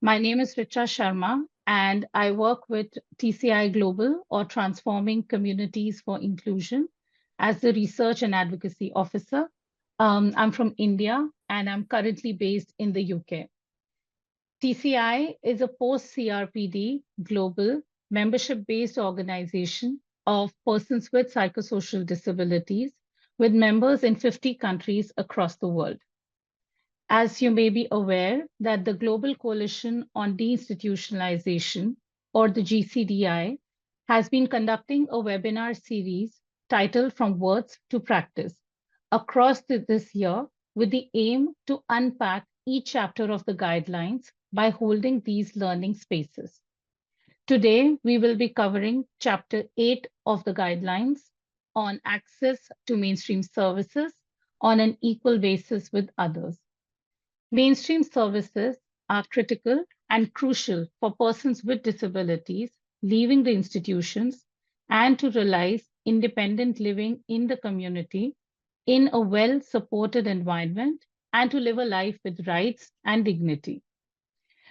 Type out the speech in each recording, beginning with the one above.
My name is Richa Sharma, and I work with TCI Global, or Transforming Communities for Inclusion, as the Research and Advocacy Officer. I'm from India, and I'm currently based in the UK. TCI is a post-CRPD global membership-based organization of persons with psychosocial disabilities, with members in 50 countries across the world. As you may be aware that the Global Coalition on Deinstitutionalization, or the GCDI, has been conducting a webinar series titled From Words to Practice across this year with the aim to unpack each chapter of the guidelines by holding these learning spaces. Today, we will be covering Chapter 8 of the guidelines on access to mainstream services on an equal basis with others. Mainstream services are critical and crucial for persons with disabilities leaving the institutions and to realize independent living in the community in a well-supported environment and to live a life with rights and dignity.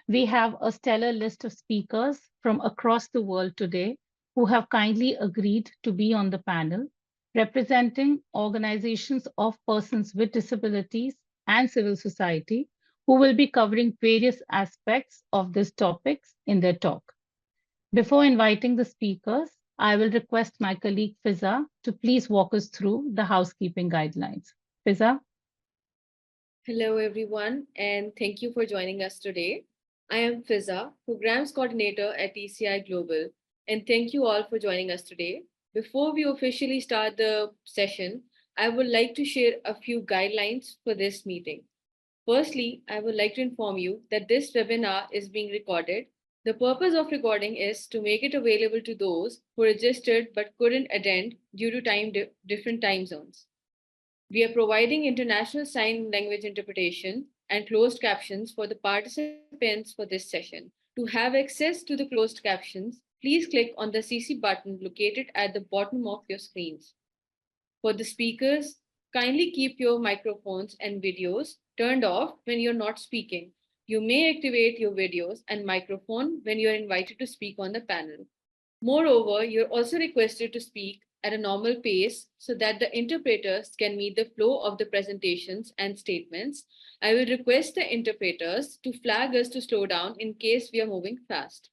We have a stellar list of speakers from across the world today who have kindly agreed to be on the panel, representing organizations of persons with disabilities and civil society, who will be covering various aspects of these topics in their talk. Before inviting the speakers, I will request my colleague Fiza to please walk us through the housekeeping guidelines. Fiza? Hello, everyone, and thank you for joining us today. I am Fiza, Programs Coordinator at TCI Global, and thank you all for joining us today. Before we officially start the session, I would like to share a few guidelines for this meeting. Firstly, I would like to inform you that this webinar is being recorded. The purpose of recording is to make it available to those who registered but couldn't attend due to different time zones. We are providing international sign language interpretation and closed captions for the participants for this session. To have access to the closed captions, please click on the CC button located at the bottom of your screens. For the speakers, kindly keep your microphones and videos turned off when you're not speaking. You may activate your videos and microphone when you're invited to speak on the panel. Moreover, you're also requested to speak at a normal pace so that the interpreters can meet the flow of the presentations and statements. I will request the interpreters to flag us to slow down in case we are moving fast.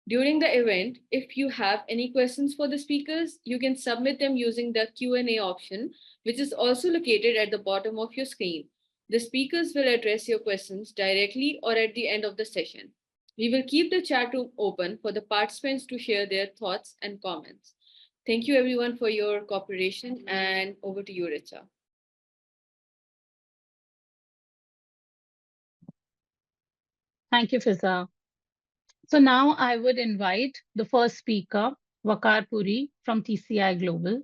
During the event, if you have any questions for the speakers, you can submit them using the Q&A option, which is also located at the bottom of your screen. The speakers will address your questions directly or at the end of the session. We will keep the chat room open for the participants to share their thoughts and comments. Thank you everyone for your cooperation, and over to you, Richa. Thank you, Fiza. So now I would invite the first speaker, Wakar Puri from TCI Global.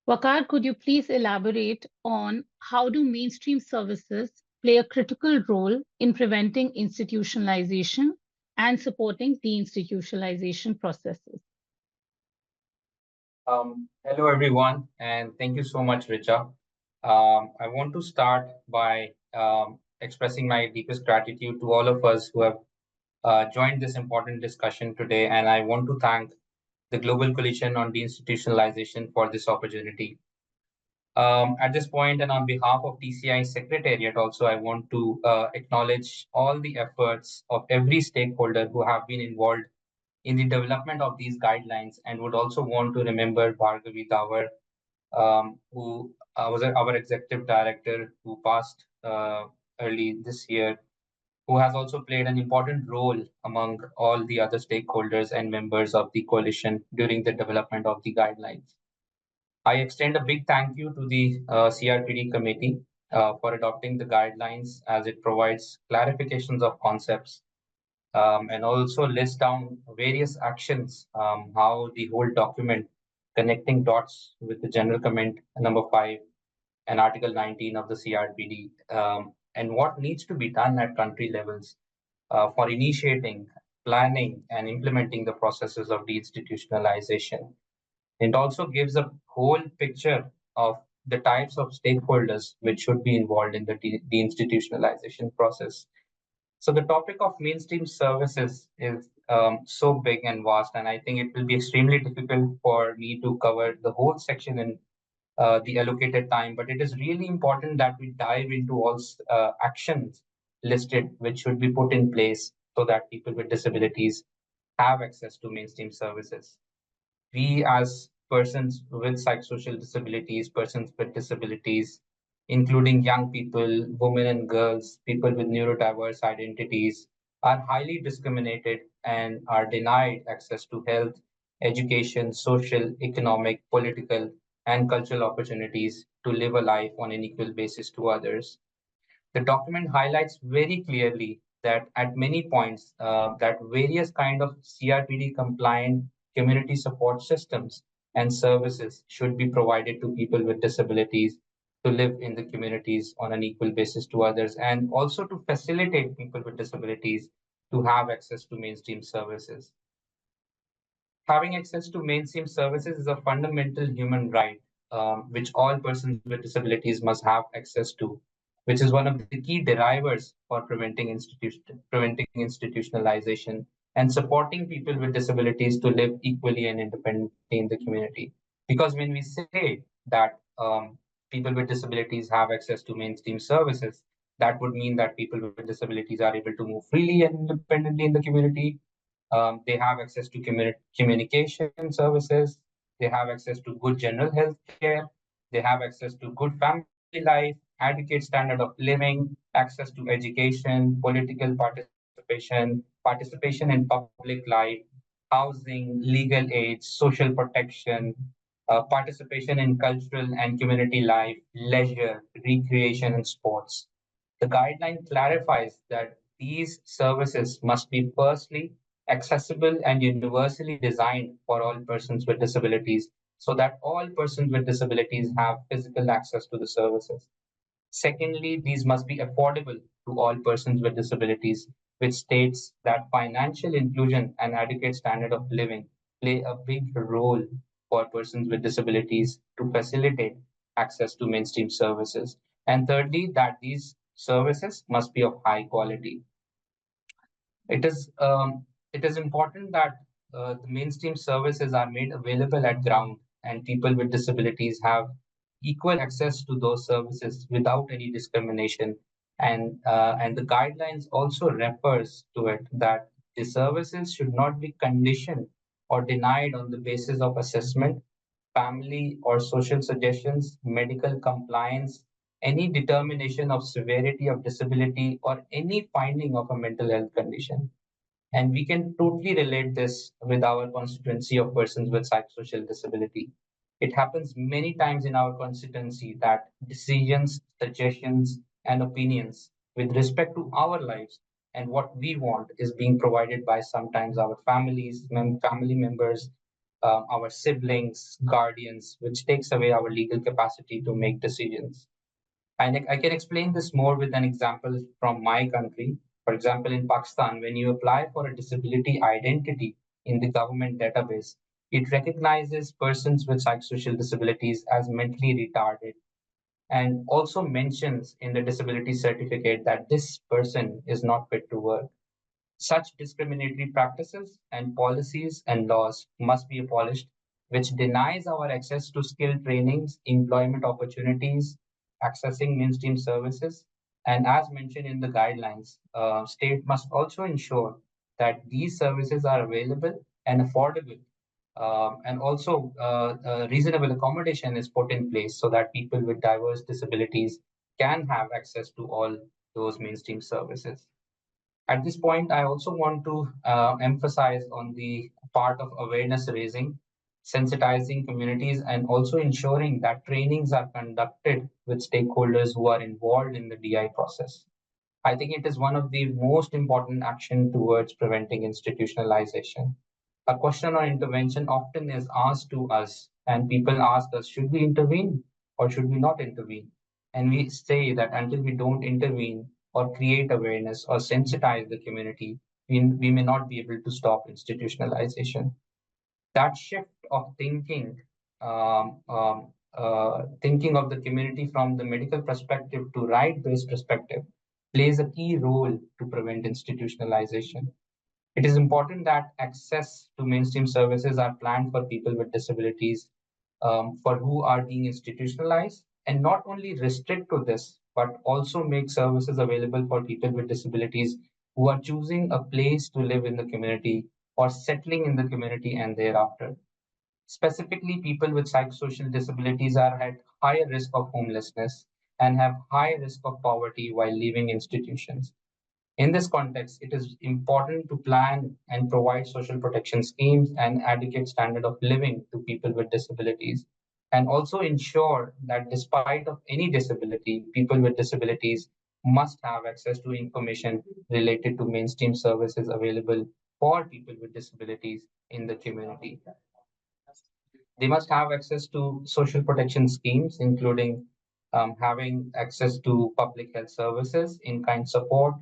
Wakar, could you please elaborate on how do mainstream services play a critical role in preventing institutionalization and supporting deinstitutionalization processes? Hello, everyone, and thank you so much, Richa. I want to start by expressing my deepest gratitude to all of us who have joined this important discussion today, and I want to thank the Global Coalition on Deinstitutionalization for this opportunity. At this point, and on behalf of TCI Secretariat, also, I want to acknowledge all the efforts of every stakeholder who have been involved in the development of these guidelines, and would also want to remember Bhargavi Dawar, who was our executive director, who passed early this year, who has also played an important role among all the other stakeholders and members of the coalition during the development of the guidelines. I extend a big thank you to the CRPD committee for adopting the guidelines, as it provides clarifications of concepts and also lists down various actions, how the whole document connecting dots with the general comment number 5 and Article 19 of the CRPD, and what needs to be done at country levels for initiating, planning, and implementing the processes of deinstitutionalization. It also gives a whole picture of the types of stakeholders which should be involved in the deinstitutionalization process. So the topic of mainstream services is so big and vast, and I think it will be extremely difficult for me to cover the whole section in the allocated time. But it is really important that we dive into all actions listed, which should be put in place so that people with disabilities have access to mainstream services. We as persons with psychosocial disabilities, persons with disabilities, including young people, women and girls, people with neurodiverse identities, are highly discriminated and are denied access to health, education, social, economic, political, and cultural opportunities to live a life on an equal basis to others. The document highlights very clearly that at many points that various kind of CRPD compliant community support systems and services should be provided to people with disabilities to live in the communities on an equal basis to others, and also to facilitate people with disabilities to have access to mainstream services. Having access to mainstream services is a fundamental human right, which all persons with disabilities must have access to, which is one of the key drivers for preventing institutionalization and supporting people with disabilities to live equally and independently in the community. Because when we say that people with disabilities have access to mainstream services, that would mean that people with disabilities are able to move freely and independently in the community. They have access to communication services. They have access to good general health care. They have access to good family life, adequate standard of living, access to education, political participation in public life, housing, legal aid, social protection, participation in cultural and community life, leisure, recreation, and sports. The guideline clarifies that these services must be firstly accessible and universally designed for all persons with disabilities so that all persons with disabilities have physical access to the services. Secondly, these must be affordable to all persons with disabilities, which states that financial inclusion and adequate standard of living play a big role for persons with disabilities to facilitate access to mainstream services. And thirdly, that these services must be of high quality. It is it is important that the mainstream services are made available at ground, and people with disabilities have equal access to those services without any discrimination. And the guidelines also refers to it that the services should not be conditioned or denied on the basis of assessment, family or social suggestions, medical compliance, any determination of severity of disability, or any finding of a mental health condition. And we can totally relate this with our constituency of persons with psychosocial disability. It happens many times in our constituency that decisions, suggestions, and opinions with respect to our lives and what we want is being provided by sometimes our family members, our siblings, guardians, which takes away our legal capacity to make decisions. And I can explain this more with an example from my country. For example, in Pakistan, when you apply for a disability identity in the government database, it recognizes persons with psychosocial disabilities as mentally retarded and also mentions in the disability certificate that this person is not fit to work. Such discriminatory practices and policies and laws must be abolished, which denies our access to skill trainings, employment opportunities, accessing mainstream services. And as mentioned in the guidelines, state must also ensure that these services are available and affordable. And also, reasonable accommodation is put in place so that people with diverse disabilities can have access to all those mainstream services. At this point, I also want to emphasize on the part of awareness raising, sensitizing communities, and also ensuring that trainings are conducted with stakeholders who are involved in the DI process. I think it is one of the most important action towards preventing institutionalization. A question or intervention often is asked to us, and people ask us, should we intervene or should we not intervene? And we say that until we don't intervene or create awareness or sensitize the community, we may not be able to stop institutionalization. That shift of thinking of the community from the medical perspective to right-based perspective, plays a key role to prevent institutionalization. It is important that access to mainstream services are planned for people with disabilities for who are being institutionalized, and not only restrict to this, but also make services available for people with disabilities who are choosing a place to live in the community or settling in the community and thereafter. Specifically, people with psychosocial disabilities are at higher risk of homelessness and have high risk of poverty while leaving institutions. In this context, it is important to plan and provide social protection schemes and adequate standard of living to people with disabilities, and also ensure that despite of any disability, people with disabilities must have access to information related to mainstream services available for people with disabilities in the community. They must have access to social protection schemes, including having access to public health services, in-kind support,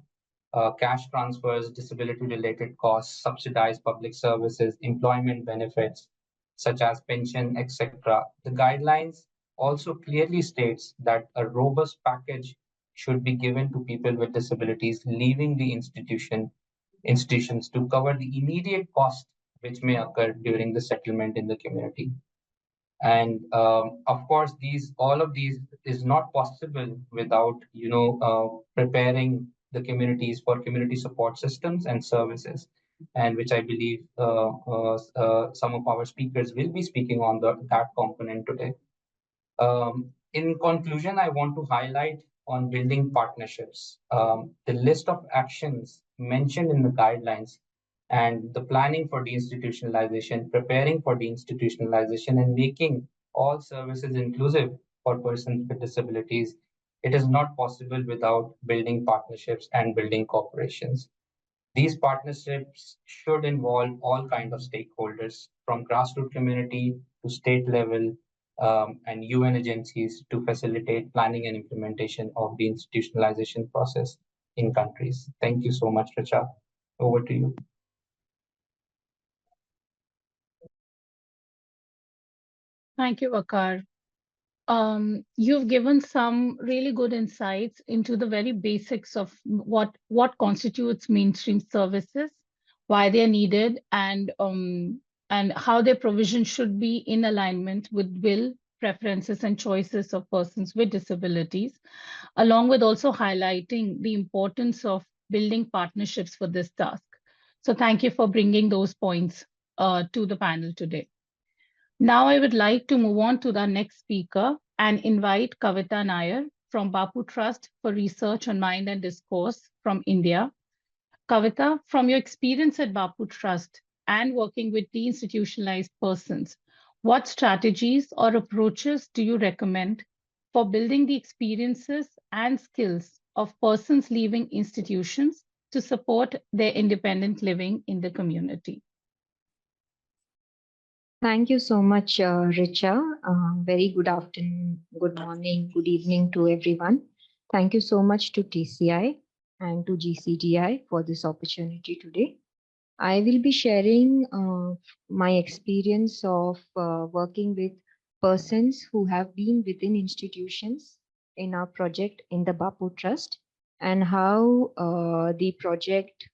cash transfers, disability-related costs, subsidized public services, employment benefits, such as pension, etc. The guidelines also clearly states that a robust package should be given to people with disabilities leaving the institutions to cover the immediate cost which may occur during the settlement in the community. And of course, these all of these is not possible without preparing the communities for community support systems and services, and which I believe some of our speakers will be speaking on that component today. In conclusion, I want to highlight on building partnerships. The list of actions mentioned in the guidelines and the planning for deinstitutionalization, preparing for deinstitutionalization, and making all services inclusive for persons with disabilities, it is not possible without building partnerships and building corporations. These partnerships should involve all kinds of stakeholders, from grassroots community to state level and UN agencies, to facilitate planning and implementation of the institutionalization process in countries. Thank you so much, Richa. Over to you. Thank you, Akar. You've given some really good insights into the very basics of what constitutes mainstream services, why they're needed, and how their provision should be in alignment with will, preferences, and choices of persons with disabilities, along with also highlighting the importance of building partnerships for this task. So thank you for bringing those points to the panel today. Now I would like to move on to the next speaker and invite Kavita Nair from Bapu Trust for Research on Mind and Discourse from India. Kavita, from your experience at Bapu Trust and working with deinstitutionalized persons, what strategies or approaches do you recommend for building the experiences and skills of persons leaving institutions to support their independent living in the community? Thank you so much, Richa. Very good afternoon, good morning, good evening to everyone. Thank you so much to TCI and to GCDI for this opportunity today. I will be sharing my experience of working with persons who have been within institutions in our project in the Bapu Trust, and how the project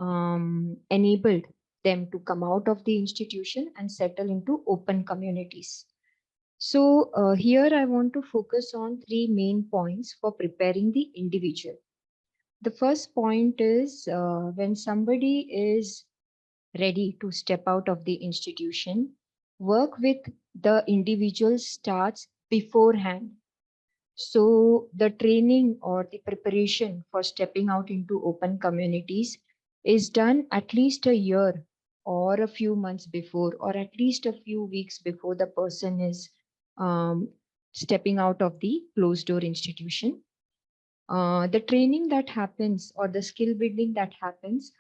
enabled them to come out of the institution and settle into open communities. So here I want to focus on three main points for preparing the individual. The first point is when somebody is ready to step out of the institution, work with the individual starts beforehand. So the training or the preparation for stepping out into open communities is done at least a year or a few months before, or at least a few weeks before the person is stepping out of the closed door institution. The training that happens or the skill building that happens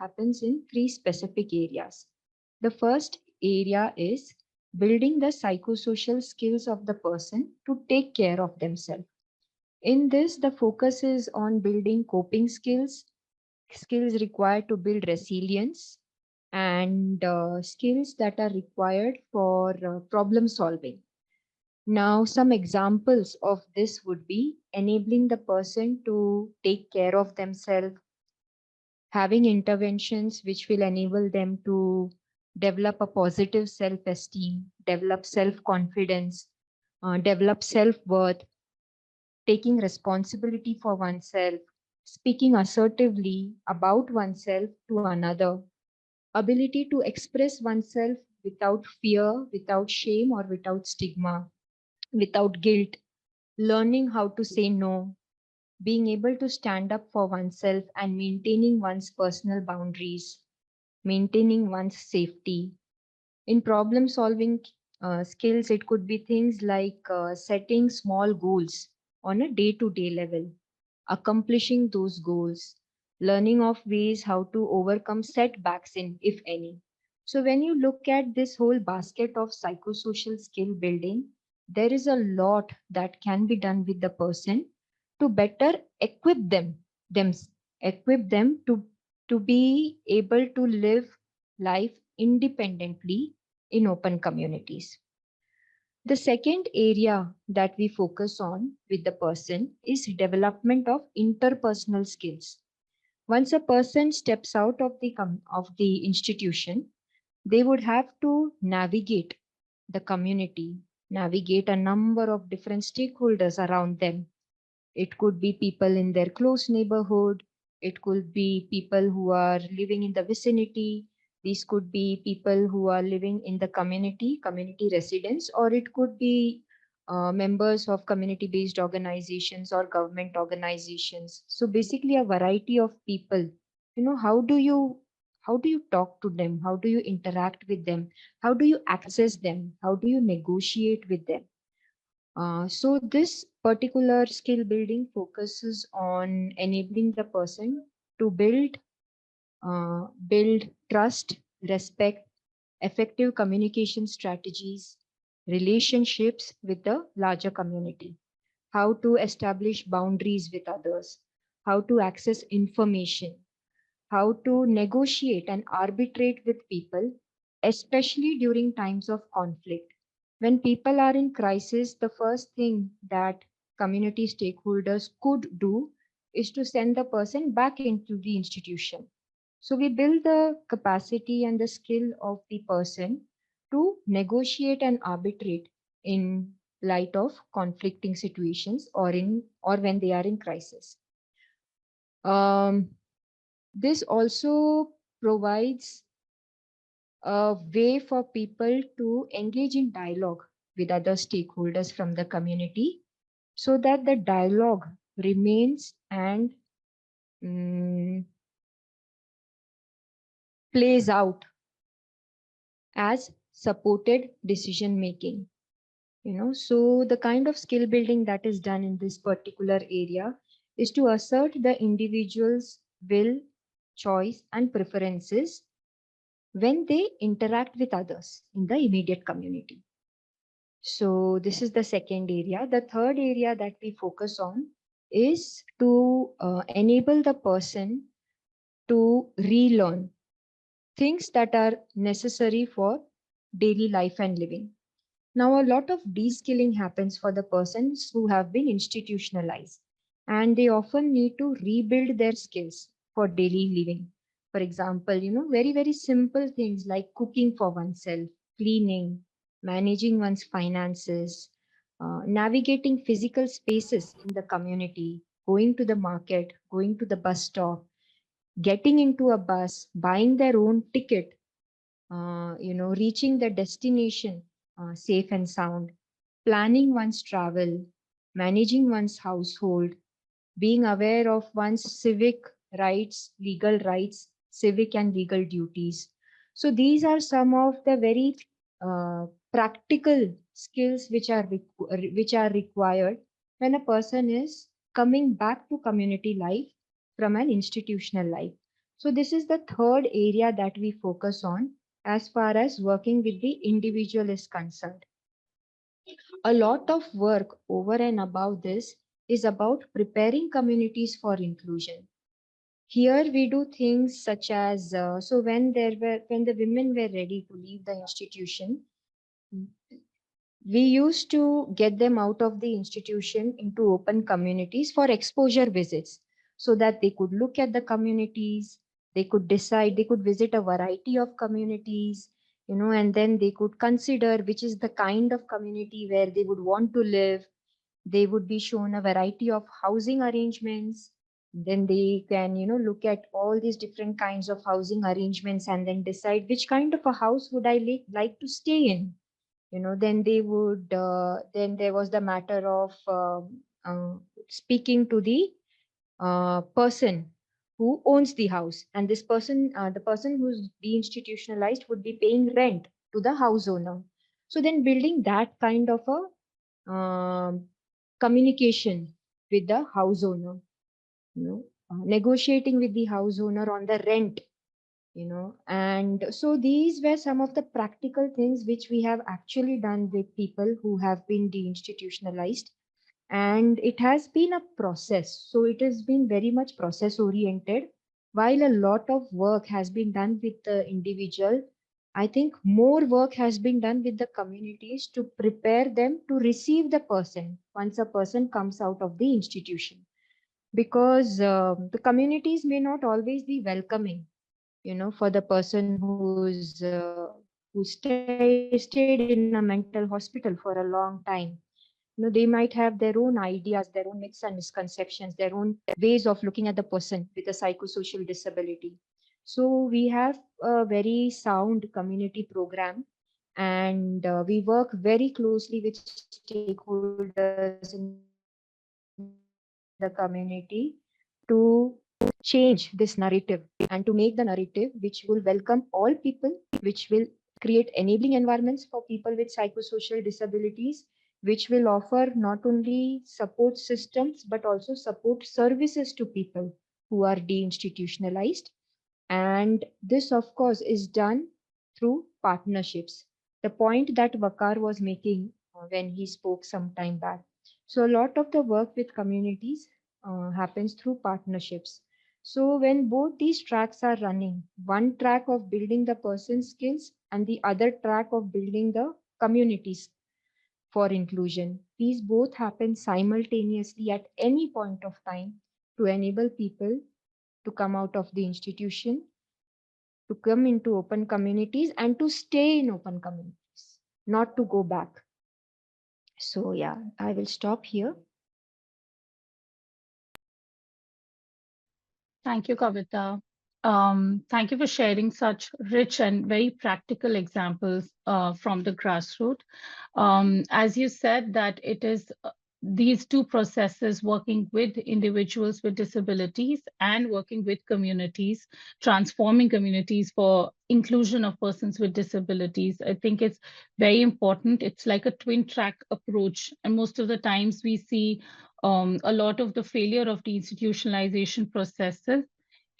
in three specific areas. The first area is building the psychosocial skills of the person to take care of themselves. In this, the focus is on building coping skills, skills required to build resilience, and skills that are required for problem solving. Now, some examples of this would be enabling the person to take care of themselves, having interventions which will enable them to develop a positive self esteem, develop self confidence, develop self worth, taking responsibility for oneself, speaking assertively about oneself to another, ability to express oneself without fear, without shame, or without stigma, without guilt, learning how to say no, being able to stand up for oneself and maintaining one's personal boundaries, maintaining one's safety. In problem solving skills, it could be things like setting small goals on a day to day level, accomplishing those goals, learning of ways how to overcome setbacks in, if any. So when you look at this whole basket of psychosocial skill building, there is a lot that can be done with the person to better equip them equip them to be able to live life independently in open communities. The second area that we focus on with the person is development of interpersonal skills. Once a person steps out of the institution, they would have to navigate the community, navigate a number of different stakeholders around them. It could be people in their close neighborhood. It could be people who are living in the vicinity. These could be people who are living in the community residents, or it could be members of community based organizations or government organizations. So basically a variety of people. How do you talk to them? How do you interact with them? How do you access them? How do you negotiate with them? So this particular skill building focuses on enabling the person to build trust, respect, effective communication strategies, relationships with the larger community, how to establish boundaries with others, how to access information, how to negotiate and arbitrate with people, especially during times of conflict. When people are in crisis, the first thing that community stakeholders could do is to send the person back into the institution. So we build the capacity and the skill of the person to negotiate and arbitrate in light of conflicting situations or when they are in crisis. Um, this also provides a way for people to engage in dialogue with other stakeholders from the community so that the dialogue remains and mm, plays out as supported decision making. So the kind of skill building that is done in this particular area is to assert the individual's will, choice, and preferences when they interact with others in the immediate community. So this is the second area. The third area that we focus on is to enable the person to relearn things that are necessary for daily life and living. Now, a lot of de-skilling happens for the persons who have been institutionalized, and they often need to rebuild their skills for daily living. For example, very, very simple things like cooking for oneself, cleaning, managing one's finances, navigating physical spaces in the community, going to the market, going to the bus stop, getting into a bus, buying their own ticket, reaching the destination safe and sound, planning one's travel, managing one's household, being aware of one's civic rights, civic and legal duties. So these are some of the very practical skills which are required when a person is coming back to community life from an institutional life. So this is the third area that we focus on as far as working with the individual is concerned. A lot of work over and above this is about preparing communities for inclusion. Here we do things such as so when the women were ready to leave the institution, we used to get them out of the institution into open communities for exposure visits so that they could look at the communities, they could decide, they could visit a variety of communities, and then they could consider which is the kind of community where they would want to live. They would be shown a variety of housing arrangements. Then they can, look at all these different kinds of housing arrangements and then decide which kind of a house would I like to stay in. Then they would, then there was the matter of speaking to the person who owns the house. And this person, the person who's deinstitutionalized would be paying rent to the house owner. So then building that kind of a communication with the house owner, negotiating with the house owner on the rent, and so these were some of the practical things which we have actually done with people who have been deinstitutionalized. And it has been a process, so it has been very much process oriented. While a lot of work has been done with the individual, I think more work has been done with the communities to prepare them to receive the person once a person comes out of the institution, because the communities may not always be welcoming, for the person who stayed in a mental hospital for a long time. They might have their own ideas, their own myths and misconceptions, their own ways of looking at the person with a psychosocial disability. So we have a very sound community program, and we work very closely with stakeholders in the community to change this narrative and to make the narrative which will welcome all people, which will create enabling environments for people with psychosocial disabilities, which will offer not only support systems but also support services to people who are deinstitutionalized. And this, of course, is done through partnerships. The point that Vakar was making when he spoke some time back. So, a lot of the work with communities happens through partnerships. So, when both these tracks are running, one track of building the person's skills and the other track of building the communities for inclusion, these both happen simultaneously at any point of time to enable people to come out of the institution, to come into open communities, and to stay in open communities, not to go back. So, yeah, I will stop here. Thank you, Kavita. Thank you for sharing such rich and very practical examples from the grassroots. As you said, that it is these two processes, working with individuals with disabilities and working with communities, transforming communities for inclusion of persons with disabilities. I think it's very important. It's like a twin track approach. And most of the times we see a lot of the failure of the institutionalization processes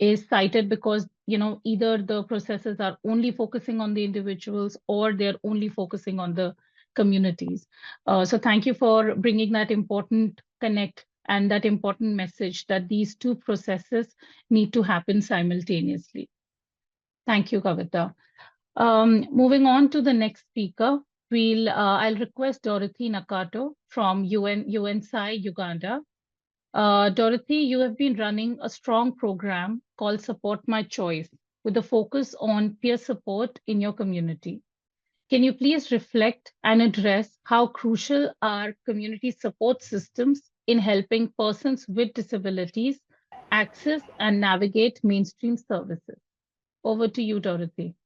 is cited because either the processes are only focusing on the individuals or they're only focusing on the communities. So thank you for bringing that important connect and that important message that these two processes need to happen simultaneously. Thank you, Kavita. Moving on to the next speaker, I'll request Dorothy Nakato from UNSI Uganda. Dorothy, you have been running a strong program called Support My Choice with a focus on peer support in your community. Can you please reflect and address how crucial are community support systems in helping persons with disabilities access and navigate mainstream services? Over to you, Dorothy.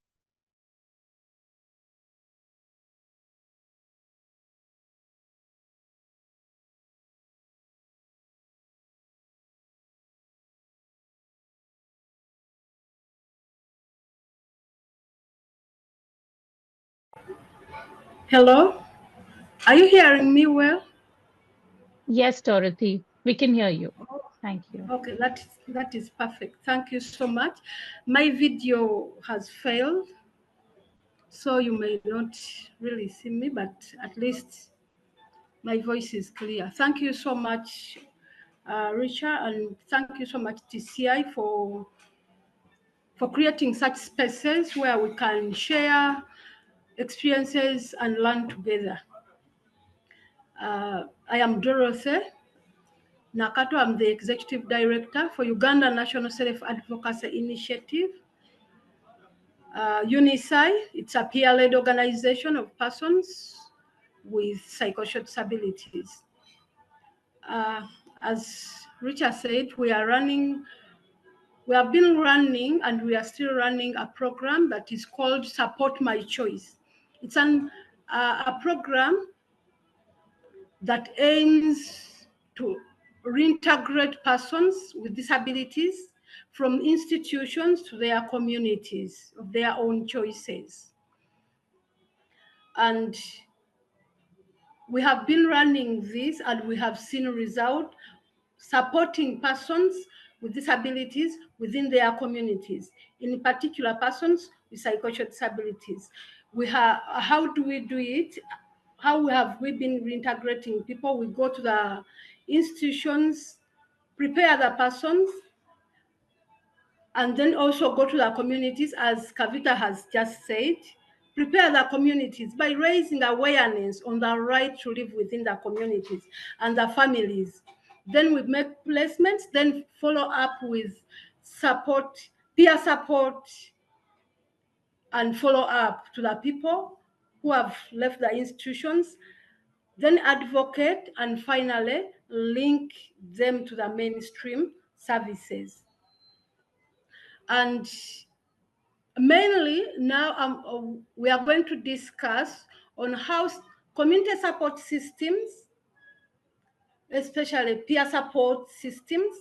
Hello, are you hearing me well? Yes, Dorothy, we can hear you. Thank you. Okay, that is perfect. Thank you so much. My video has failed, so you may not really see me, but at least my voice is clear. Thank you so much, Richard, and thank you so much, TCI, for creating such spaces where we can share experiences and learn together. I am Dorothy Nakato. I'm the Executive Director for Uganda National Self-Advocacy Initiative. UNICEF, it's a peer-led organization of persons with psychosocial disabilities. As Richard said, we have been running and we are still running a program that is called Support My Choice. It's a program that aims to reintegrate persons with disabilities from institutions to their communities of their own choices. And we have been running this and we have seen result supporting persons with disabilities within their communities, in particular persons with psychosocial disabilities. How do we do it? How have we been reintegrating people? We go to the institutions, prepare the persons, and then also go to the communities, as Kavita has just said, prepare the communities by raising awareness on the right to live within the communities and the families. Then we make placements, then follow up with support, peer support, and follow up to the people who have left the institutions, then advocate, and finally link them to the mainstream services. And mainly now we are going to discuss on how community support systems, especially peer support systems,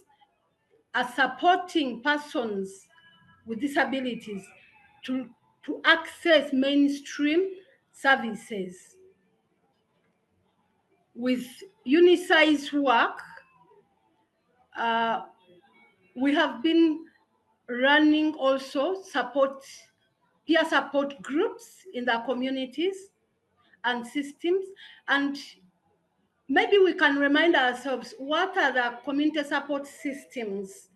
are supporting persons with disabilities to access mainstream services. With UNICEF's work, we have been running also peer support groups in the communities and systems. And maybe we can remind ourselves, what are the community support systems?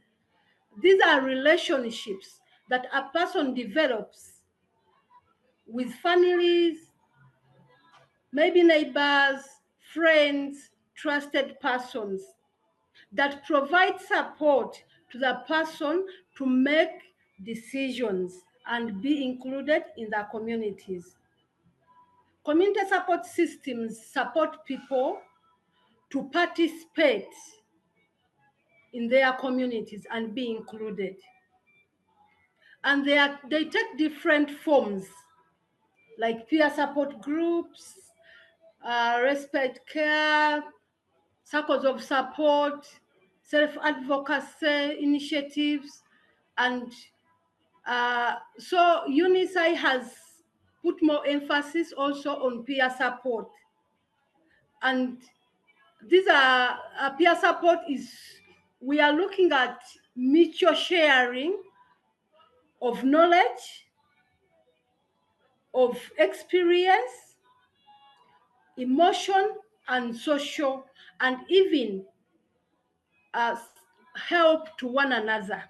These are relationships that a person develops with families, maybe neighbors, friends, trusted persons, that provide support to the person to make decisions and be included in the communities. Community support systems support people to participate in their communities and be included. And they take different forms, like peer support groups, respite care, circles of support, self-advocacy initiatives. And so UNICEF has put more emphasis also on peer support. And these are peer support we are looking at mutual sharing of knowledge, of experience, emotion, and social, and even help to one another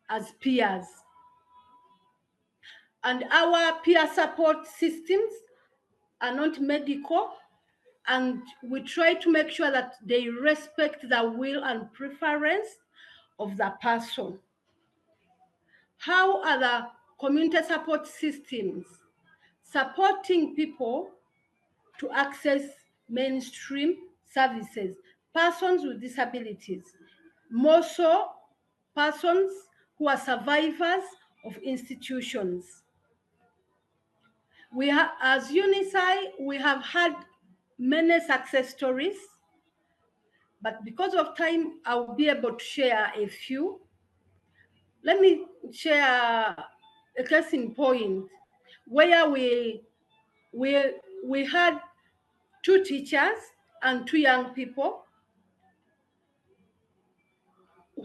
as peers. And our peer support systems are not medical, and we try to make sure that they respect the will and preference of the person. How are the community support systems supporting people to access mainstream services? Persons with disabilities, more so persons who are survivors of institutions. As UNICEF, we have had many success stories, but because of time, I'll be able to share a few. Let me share a case in point where we had 2 teachers and 2 young people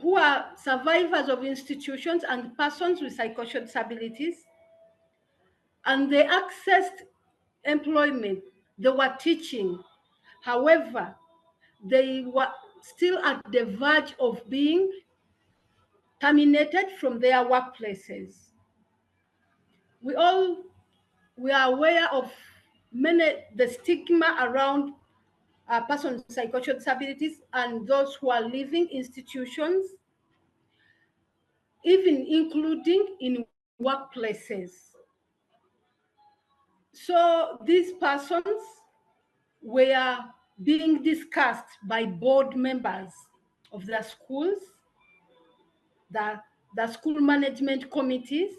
who are survivors of institutions and persons with psychosocial disabilities, and they accessed employment. They were teaching. However, they were still at the verge of being terminated from their workplaces. We are aware of the stigma around persons with psychosocial disabilities and those who are living institutions, even including in workplaces. So these persons were being discussed by board members of the schools, the school management committees,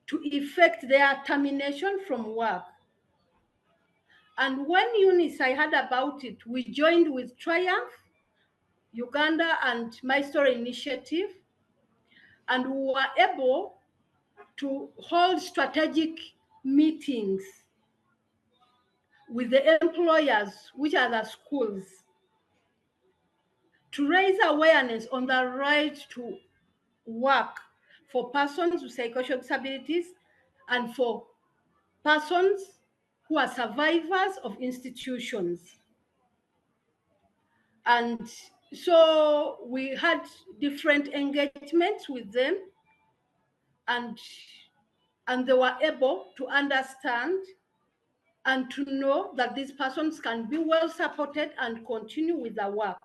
to effect their termination from work. And when UNICEF heard about it, we joined with Triumph, Uganda, and My Story Initiative, and we were able to hold strategic meetings with the employers, which are the schools, to raise awareness on the right to work for persons with psychosocial disabilities and for persons who are survivors of institutions. And so we had different engagements with them, and they were able to understand and to know that these persons can be well supported and continue with the work.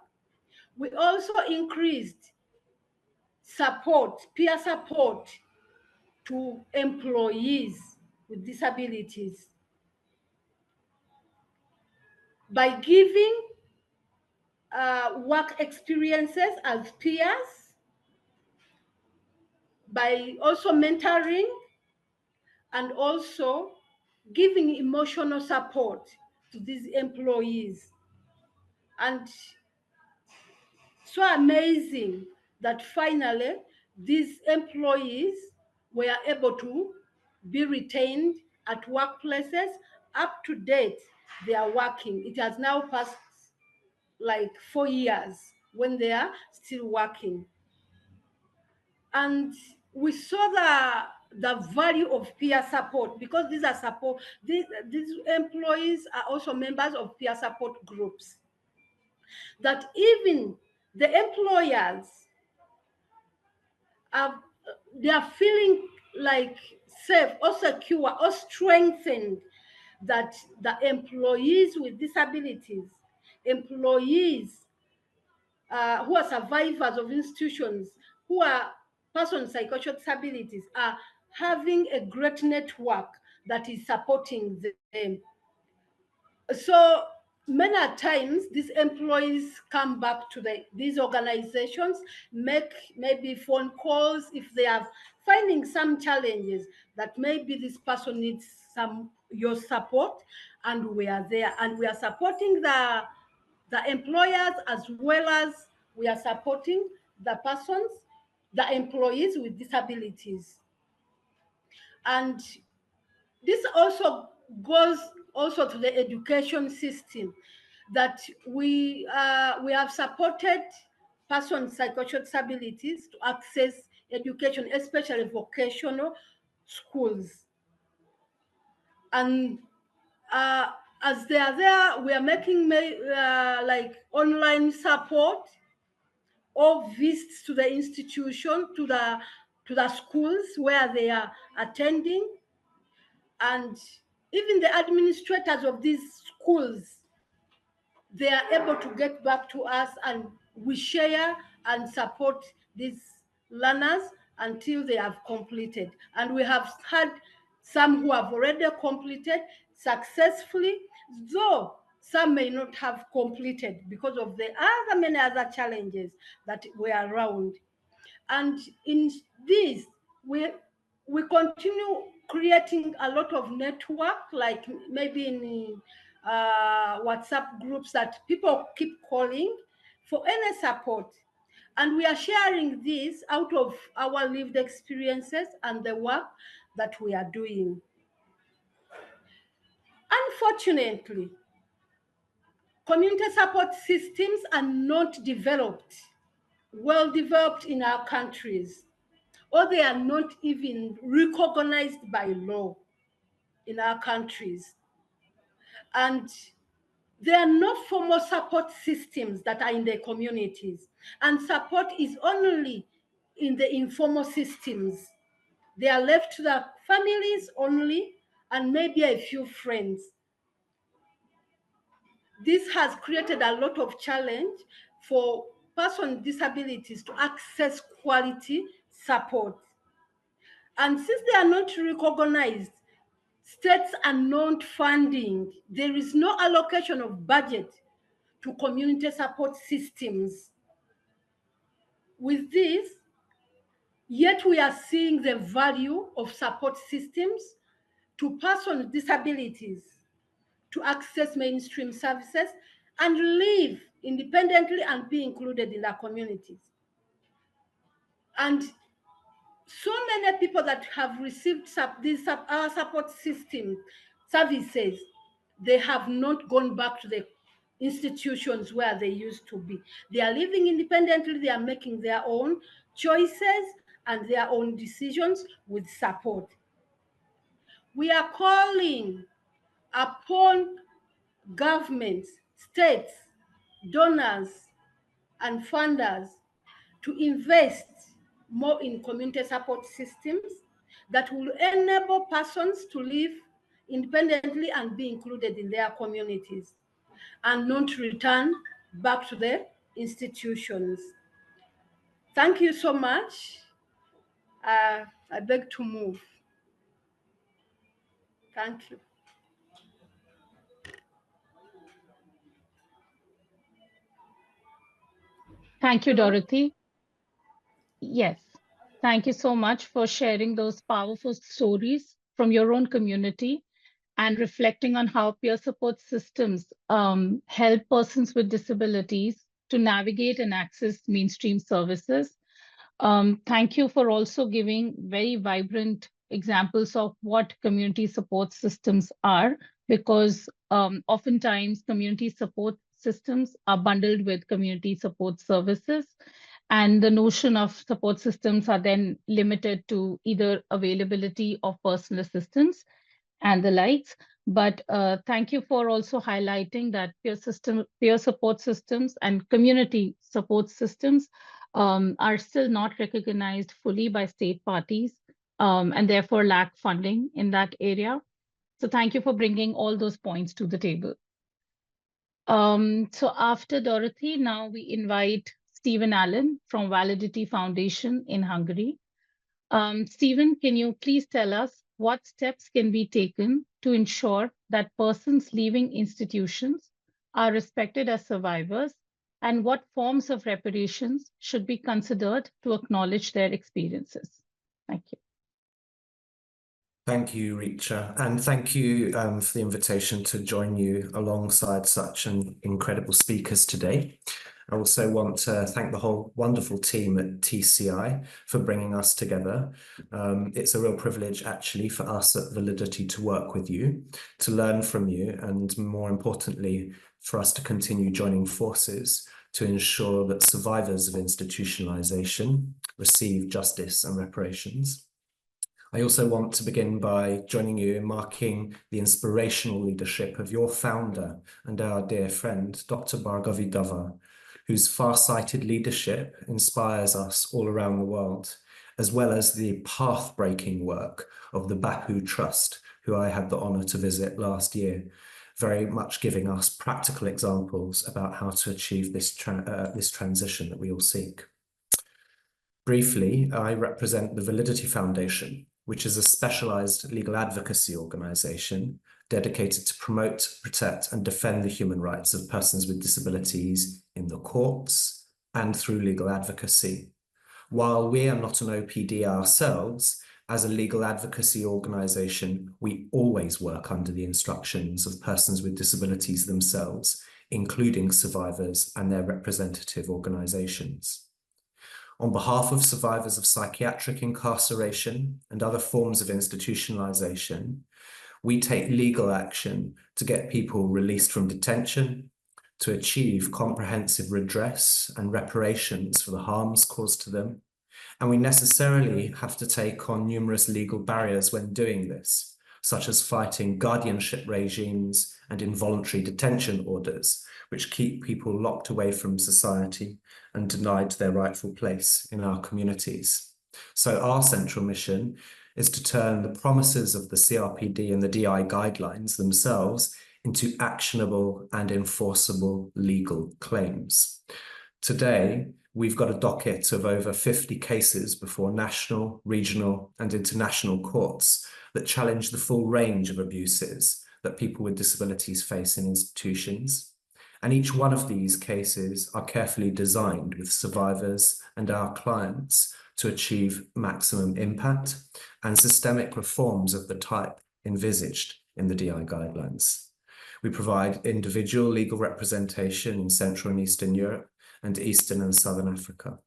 We also increased support, peer support to employees with disabilities by giving work experiences as peers, by also mentoring, and also giving emotional support to these employees. And so amazing that finally these employees were able to be retained at workplaces. Up to date, they are working. It has now passed like 4 years when they are still working. And we saw the value of peer support, because these are support, these employees are also members of peer support groups, that even the employers are, they are feeling like safe or secure or strengthened, that the employees with disabilities, employees who are survivors of institutions, who are persons with psychosocial disabilities, are having a great network that is supporting them. So many times these employees come back to these organizations, make maybe phone calls if they are finding some challenges, that maybe this person needs your support, and we are there, and we are supporting the employers, as well as we are supporting the persons, the employees with disabilities. And this also goes also to the education system, that we have supported persons with psychosocial disabilities to access education, especially vocational schools. And as they are there, we are making like online support or visits to the institution, to the schools where they are attending. And even the administrators of these schools, they are able to get back to us, and we share and support these learners until they have completed. And we have had some who have already completed successfully, though some may not have completed because of the many other challenges that were around. And in this, we continue creating a lot of network, like maybe in WhatsApp groups that people keep calling for any support. And we are sharing this out of our lived experiences and the work that we are doing. Unfortunately, community support systems are not well developed in our countries, or they are not even recognized by law in our countries. And there are no formal support systems that are in the communities, and support is only in the informal systems. They are left to the families only, and maybe a few friends. this has created a lot of challenge for persons with disabilities to access quality support. And since they are not recognized, states are not funding. There is no allocation of budget to community support systems. With this, yet we are seeing the value of support systems to persons with disabilities to access mainstream services and live independently and be included in their communities. And so many people that have received our support system services, they have not gone back to the institutions where they used to be. They are living independently, they are making their own choices and their own decisions with support. We are calling upon governments, states, donors, and funders to invest more in community support systems that will enable persons to live independently and be included in their communities and not return back to the institutions. Thank you so much. I beg to move. Thank you. Thank you, Dorothy. Yes, thank you so much for sharing those powerful stories from your own community and reflecting on how peer support systems help persons with disabilities to navigate and access mainstream services. Thank you for also giving very vibrant examples of what community support systems are, because oftentimes community support systems are bundled with community support services. And the notion of support systems are then limited to either availability of personal assistance and the likes. But thank you for also highlighting that peer support systems and community support systems are still not recognized fully by state parties and therefore lack funding in that area. So thank you for bringing all those points to the table. So after Dorothy, now we invite Stephen Allen from Validity Foundation in Hungary. Stephen, can you please tell us what steps can be taken to ensure that persons leaving institutions are respected as survivors, and what forms of reparations should be considered to acknowledge their experiences? Thank you. Thank you, Richa, and thank you for the invitation to join you alongside such incredible speakers today. I also want to thank the whole wonderful team at TCI for bringing us together. It's a real privilege, actually, for us at Validity to work with you, to learn from you, and more importantly, for us to continue joining forces to ensure that survivors of institutionalization receive justice and reparations. I also want to begin by joining you in marking the inspirational leadership of your founder and our dear friend, Dr. Bhargavi Dava, whose far-sighted leadership inspires us all around the world, as well as the path-breaking work of the Bapu Trust, who I had the honor to visit last year, very much giving us practical examples about how to achieve this transition that we all seek. Briefly, I represent the Validity Foundation, which is a specialized legal advocacy organization dedicated to promote, protect, and defend the human rights of persons with disabilities in the courts and through legal advocacy. While we are not an OPD ourselves, as a legal advocacy organization, we always work under the instructions of persons with disabilities themselves, including survivors and their representative organizations. On behalf of survivors of psychiatric incarceration and other forms of institutionalization, we take legal action to get people released from detention, to achieve comprehensive redress and reparations for the harms caused to them. And we necessarily have to take on numerous legal barriers when doing this, such as fighting guardianship regimes and involuntary detention orders, which keep people locked away from society and denied their rightful place in our communities. So our central mission is to turn the promises of the CRPD and the DI guidelines themselves into actionable and enforceable legal claims. Today, we've got a docket of over 50 cases before national, regional, and international courts that challenge the full range of abuses that people with disabilities face in institutions. And each one of these cases are carefully designed with survivors and our clients to achieve maximum impact and systemic reforms of the type envisaged in the DI guidelines. We provide individual legal representation in Central and Eastern Europe and Eastern and Southern Africa.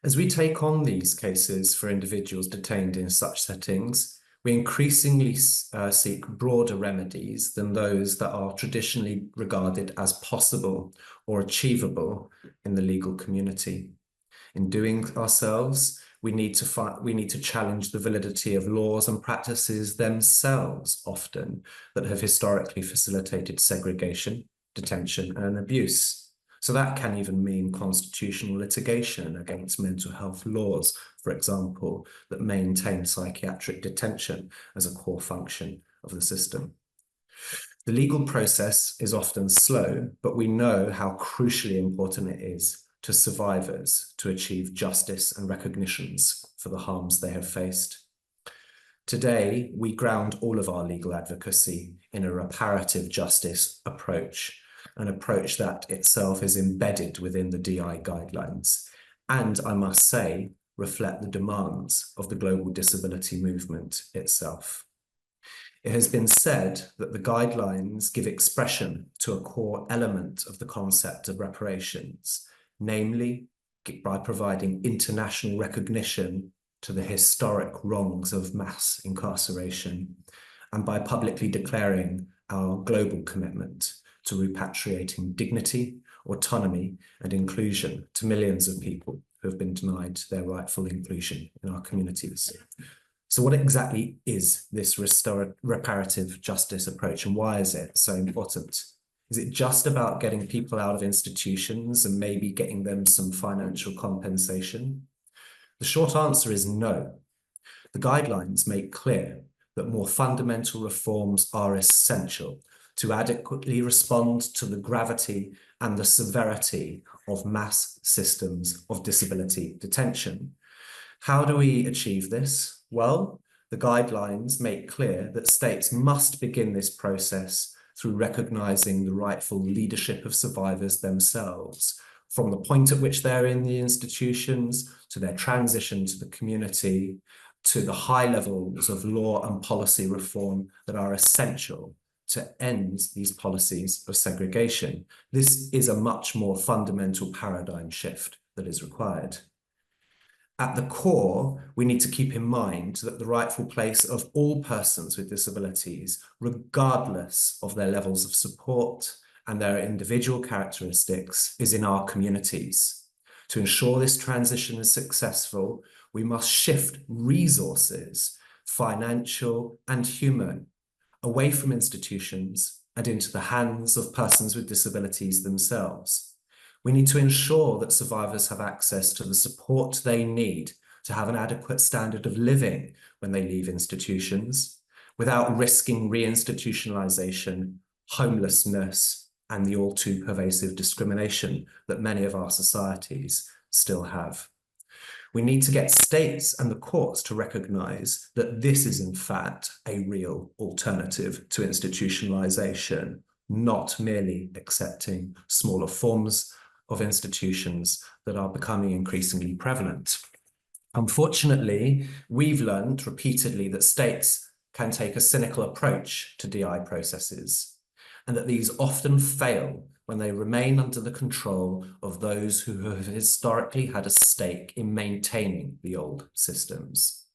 As we take on these cases for individuals detained in such settings, we increasingly seek broader remedies than those that are traditionally regarded as possible or achievable in the legal community. In doing ourselves, we need to challenge the validity of laws and practices themselves often that have historically facilitated segregation, detention, and abuse. So that can even mean constitutional litigation against mental health laws, for example, that maintain psychiatric detention as a core function of the system. The legal process is often slow, but we know how crucially important it is to survivors to achieve justice and recognitions for the harms they have faced. Today, we ground all of our legal advocacy in a reparative justice approach, an approach that itself is embedded within the DI guidelines, and I must say, reflect the demands of the global disability movement itself. It has been said that the guidelines give expression to a core element of the concept of reparations, namely by providing international recognition to the historic wrongs of mass incarceration, and by publicly declaring our global commitment to repatriating dignity, autonomy, and inclusion to millions of people who have been denied their rightful inclusion in our communities. So what exactly is this reparative justice approach, and why is it so important? Is it just about getting people out of institutions and maybe getting them some financial compensation? The short answer is no. The guidelines make clear that more fundamental reforms are essential to adequately respond to the gravity and the severity of mass systems of disability detention. How do we achieve this? Well, the guidelines make clear that states must begin this process through recognizing the rightful leadership of survivors themselves, from the point at which they're in the institutions, to their transition to the community, to the high levels of law and policy reform that are essential to end these policies of segregation. This is a much more fundamental paradigm shift that is required. At the core, we need to keep in mind that the rightful place of all persons with disabilities, regardless of their levels of support and their individual characteristics, is in our communities. To ensure this transition is successful, we must shift resources, financial and human, away from institutions and into the hands of persons with disabilities themselves. We need to ensure that survivors have access to the support they need to have an adequate standard of living when they leave institutions, without risking reinstitutionalization, homelessness, and the all too pervasive discrimination that many of our societies still have. We need to get states and the courts to recognize that this is in fact a real alternative to institutionalization, not merely accepting smaller forms of institutions that are becoming increasingly prevalent. Unfortunately, we've learned repeatedly that states can take a cynical approach to DI processes, and that these often fail when they remain under the control of those who have historically had a stake in maintaining the old systems.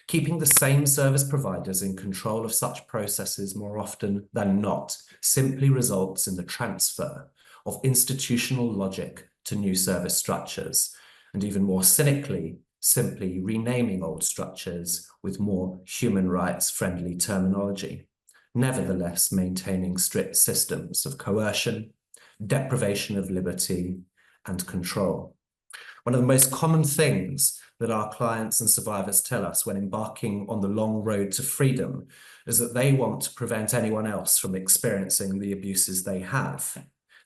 Keeping the same service providers in control of such processes more often than not simply results in the transfer of institutional logic to new service structures, and even more cynically, simply renaming old structures with more human rights friendly terminology, nevertheless maintaining strict systems of coercion, deprivation of liberty, and control. One of the most common things that our clients and survivors tell us when embarking on the long road to freedom is that they want to prevent anyone else from experiencing the abuses they have.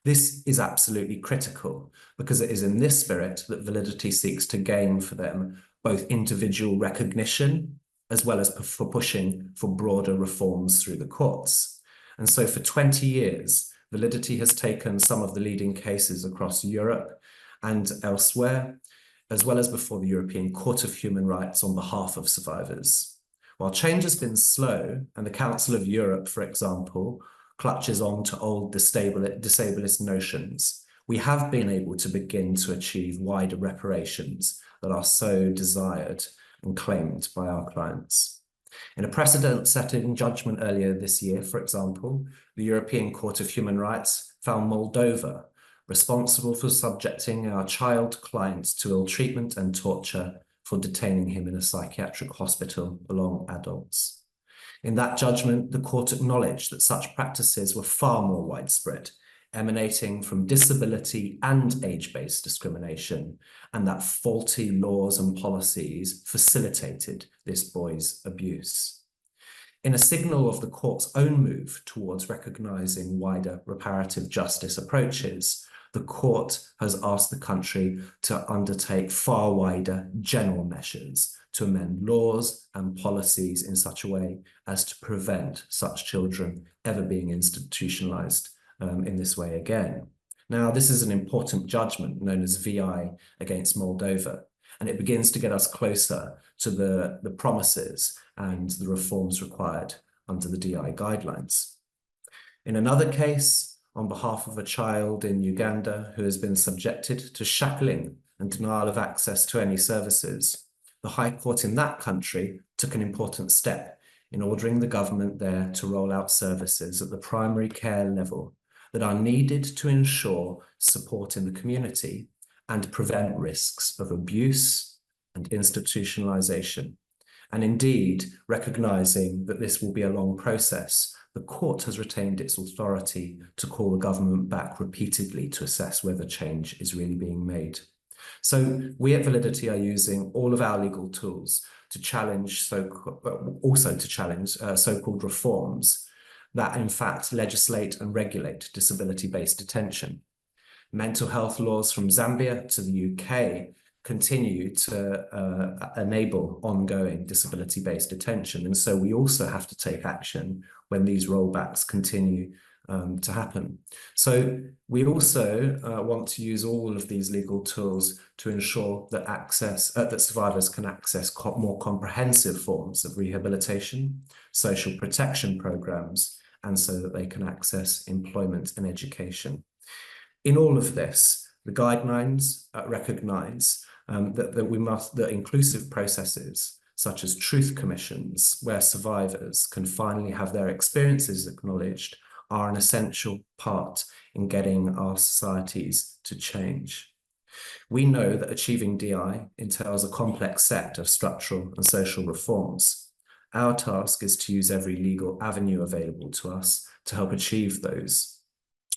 This is absolutely critical because it is in this spirit that Validity seeks to gain for them both individual recognition as well as for pushing for broader reforms through the courts. And so for 20 years, Validity has taken some of the leading cases across Europe and elsewhere, as well as before the European Court of Human Rights on behalf of survivors. While change has been slow, and the Council of Europe, for example, clutches on to old disableist notions, we have been able to begin to achieve wider reparations that are so desired and claimed by our clients. In a precedent-setting judgment earlier this year, for example, the European Court of Human Rights found Moldova responsible for subjecting our child clients to ill treatment and torture for detaining him in a psychiatric hospital along adults. In that judgment, the court acknowledged that such practices were far more widespread, emanating from disability and age-based discrimination, and that faulty laws and policies facilitated this boy's abuse. In a signal of the court's own move towards recognizing wider reparative justice approaches, the court has asked the country to undertake far wider general measures to amend laws and policies in such a way as to prevent such children ever being institutionalized in this way again. Now, this is an important judgment known as VI against Moldova, and it begins to get us closer to the promises and the reforms required under the DI guidelines. In another case, on behalf of a child in Uganda who has been subjected to shackling and denial of access to any services, the High Court in that country took an important step in ordering the government there to roll out services at the primary care level that are needed to ensure support in the community and prevent risks of abuse and institutionalization. And indeed, recognizing that this will be a long process, the court has retained its authority to call the government back repeatedly to assess whether change is really being made. So we at Validity are using all of our legal tools to challenge so-called reforms that in fact legislate and regulate disability-based detention. Mental health laws from Zambia to the UK continue to enable ongoing disability-based detention. And so we also have to take action when these rollbacks continue to happen. So we also want to use all of these legal tools to ensure that that survivors can access more comprehensive forms of rehabilitation, social protection programs, and so that they can access employment and education. In all of this, the guidelines recognize that inclusive processes such as truth commissions, where survivors can finally have their experiences acknowledged, are an essential part in getting our societies to change. We know that achieving DI entails a complex set of structural and social reforms. Our task is to use every legal avenue available to us to help achieve those.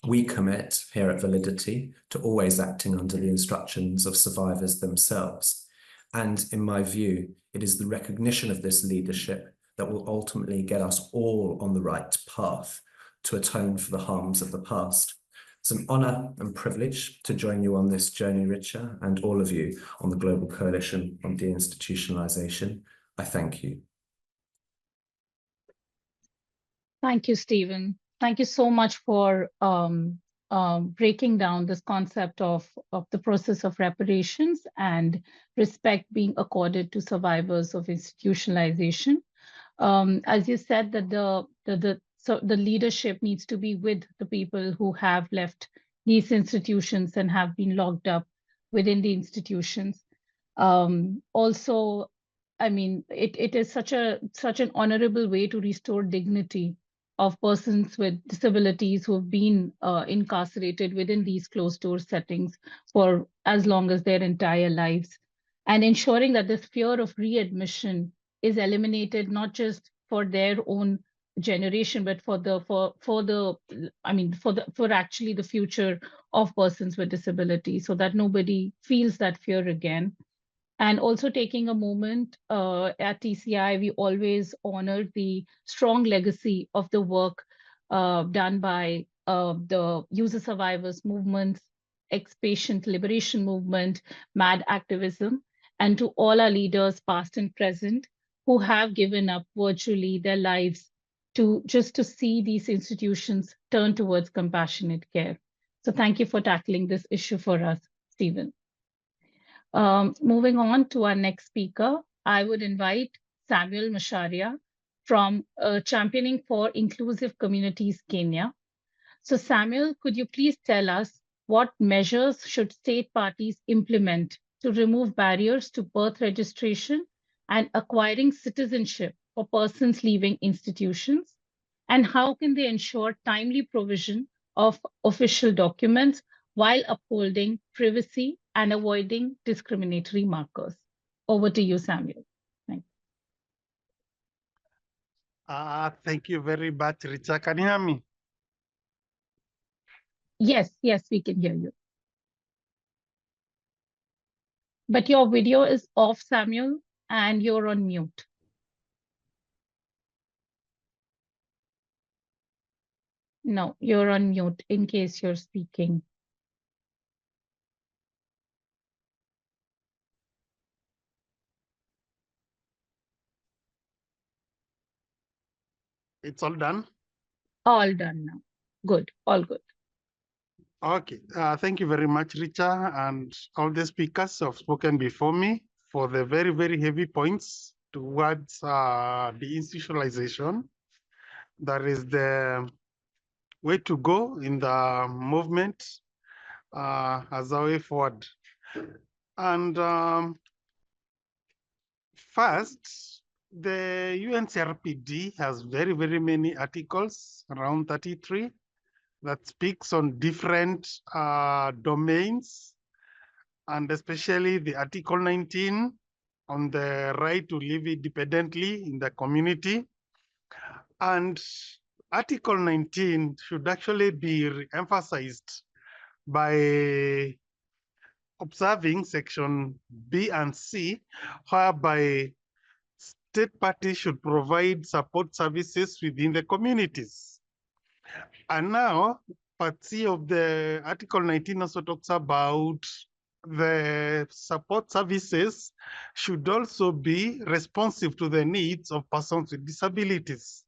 We commit here at Validity to always acting under the instructions of survivors themselves. And in my view, it is the recognition of this leadership that will ultimately get us all on the right path to atone for the harms of the past. It's an honor and privilege to join you on this journey, Richa, and all of you on the Global Coalition on Deinstitutionalization. I thank you. Thank you, Stephen. Thank you so much for breaking down this concept of the process of reparations and respect being accorded to survivors of institutionalization. As you said, that the leadership needs to be with the people who have left these institutions and have been locked up within the institutions. Also, I mean, it is such an honorable way to restore dignity of persons with disabilities who have been incarcerated within these closed-door settings for as long as their entire lives, and ensuring that this fear of readmission is eliminated not just for their own generation, but for actually the future of persons with disabilities, so that nobody feels that fear again. And also taking a moment at TCI, we always honored the strong legacy of the work done by the user survivors movements, ex-patient liberation movement, MAD activism, and to all our leaders, past and present, who have given up virtually their lives to just to see these institutions turn towards compassionate care. So thank you for tackling this issue for us, Stephen. Moving on to our next speaker, I would invite Samuel Masharia from Championing for Inclusive Communities, Kenya. So Samuel, could you please tell us what measures should state parties implement to remove barriers to birth registration and acquiring citizenship for persons leaving institutions? And how can they ensure timely provision of official documents while upholding privacy and avoiding discriminatory markers? Over to you, Samuel. Thank you. Thank you very much, Richard. Can you hear me? Yes, we can hear you. But your video is off, Samuel, and you're on mute. No, you're on mute in case you're speaking. It's all done? All done now. Good, all good. Okay, thank you very much, Richa, and all the speakers who have spoken before me for the very, very heavy points towards the institutionalization. That is the way to go in the movement as a way forward. And first, the UN CRPD has very, very many articles, around 33, that speaks on different domains, and especially the Article 19 on the right to live independently in the community. And Article 19 should actually be emphasized by observing Section B and C, whereby state parties should provide support services within the communities. And now, Part C of the Article 19 also talks about the support services should also be responsive to the needs of persons with disabilities.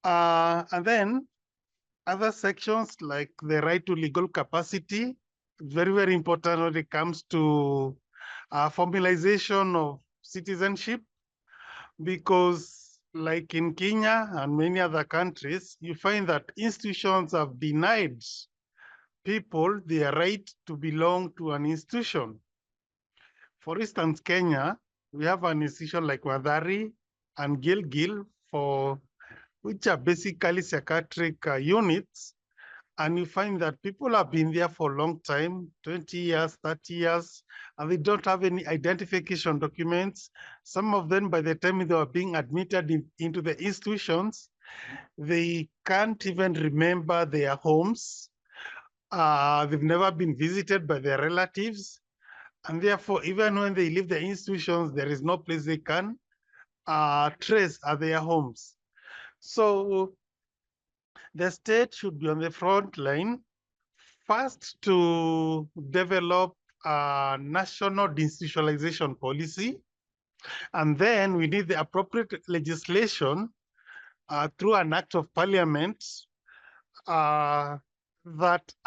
And then other sections like the right to legal capacity, very, very important when it comes to formalization of citizenship, because like in Kenya and many other countries, you find that institutions have denied people their right to belong to an institution. For instance, Kenya, we have an institution like Wadhari and Gilgil, which are basically psychiatric units. And you find that people have been there for a long time, 20 years, 30 years, and they don't have any identification documents. Some of them, by the time they were being admitted into the institutions, they can't even remember their homes. They've never been visited by their relatives. And therefore, even when they leave the institutions, there is no place they can trace at their homes. So the state should be on the front line, first to develop a national deinstitutionalization policy. And then we need the appropriate legislation through an act of parliament that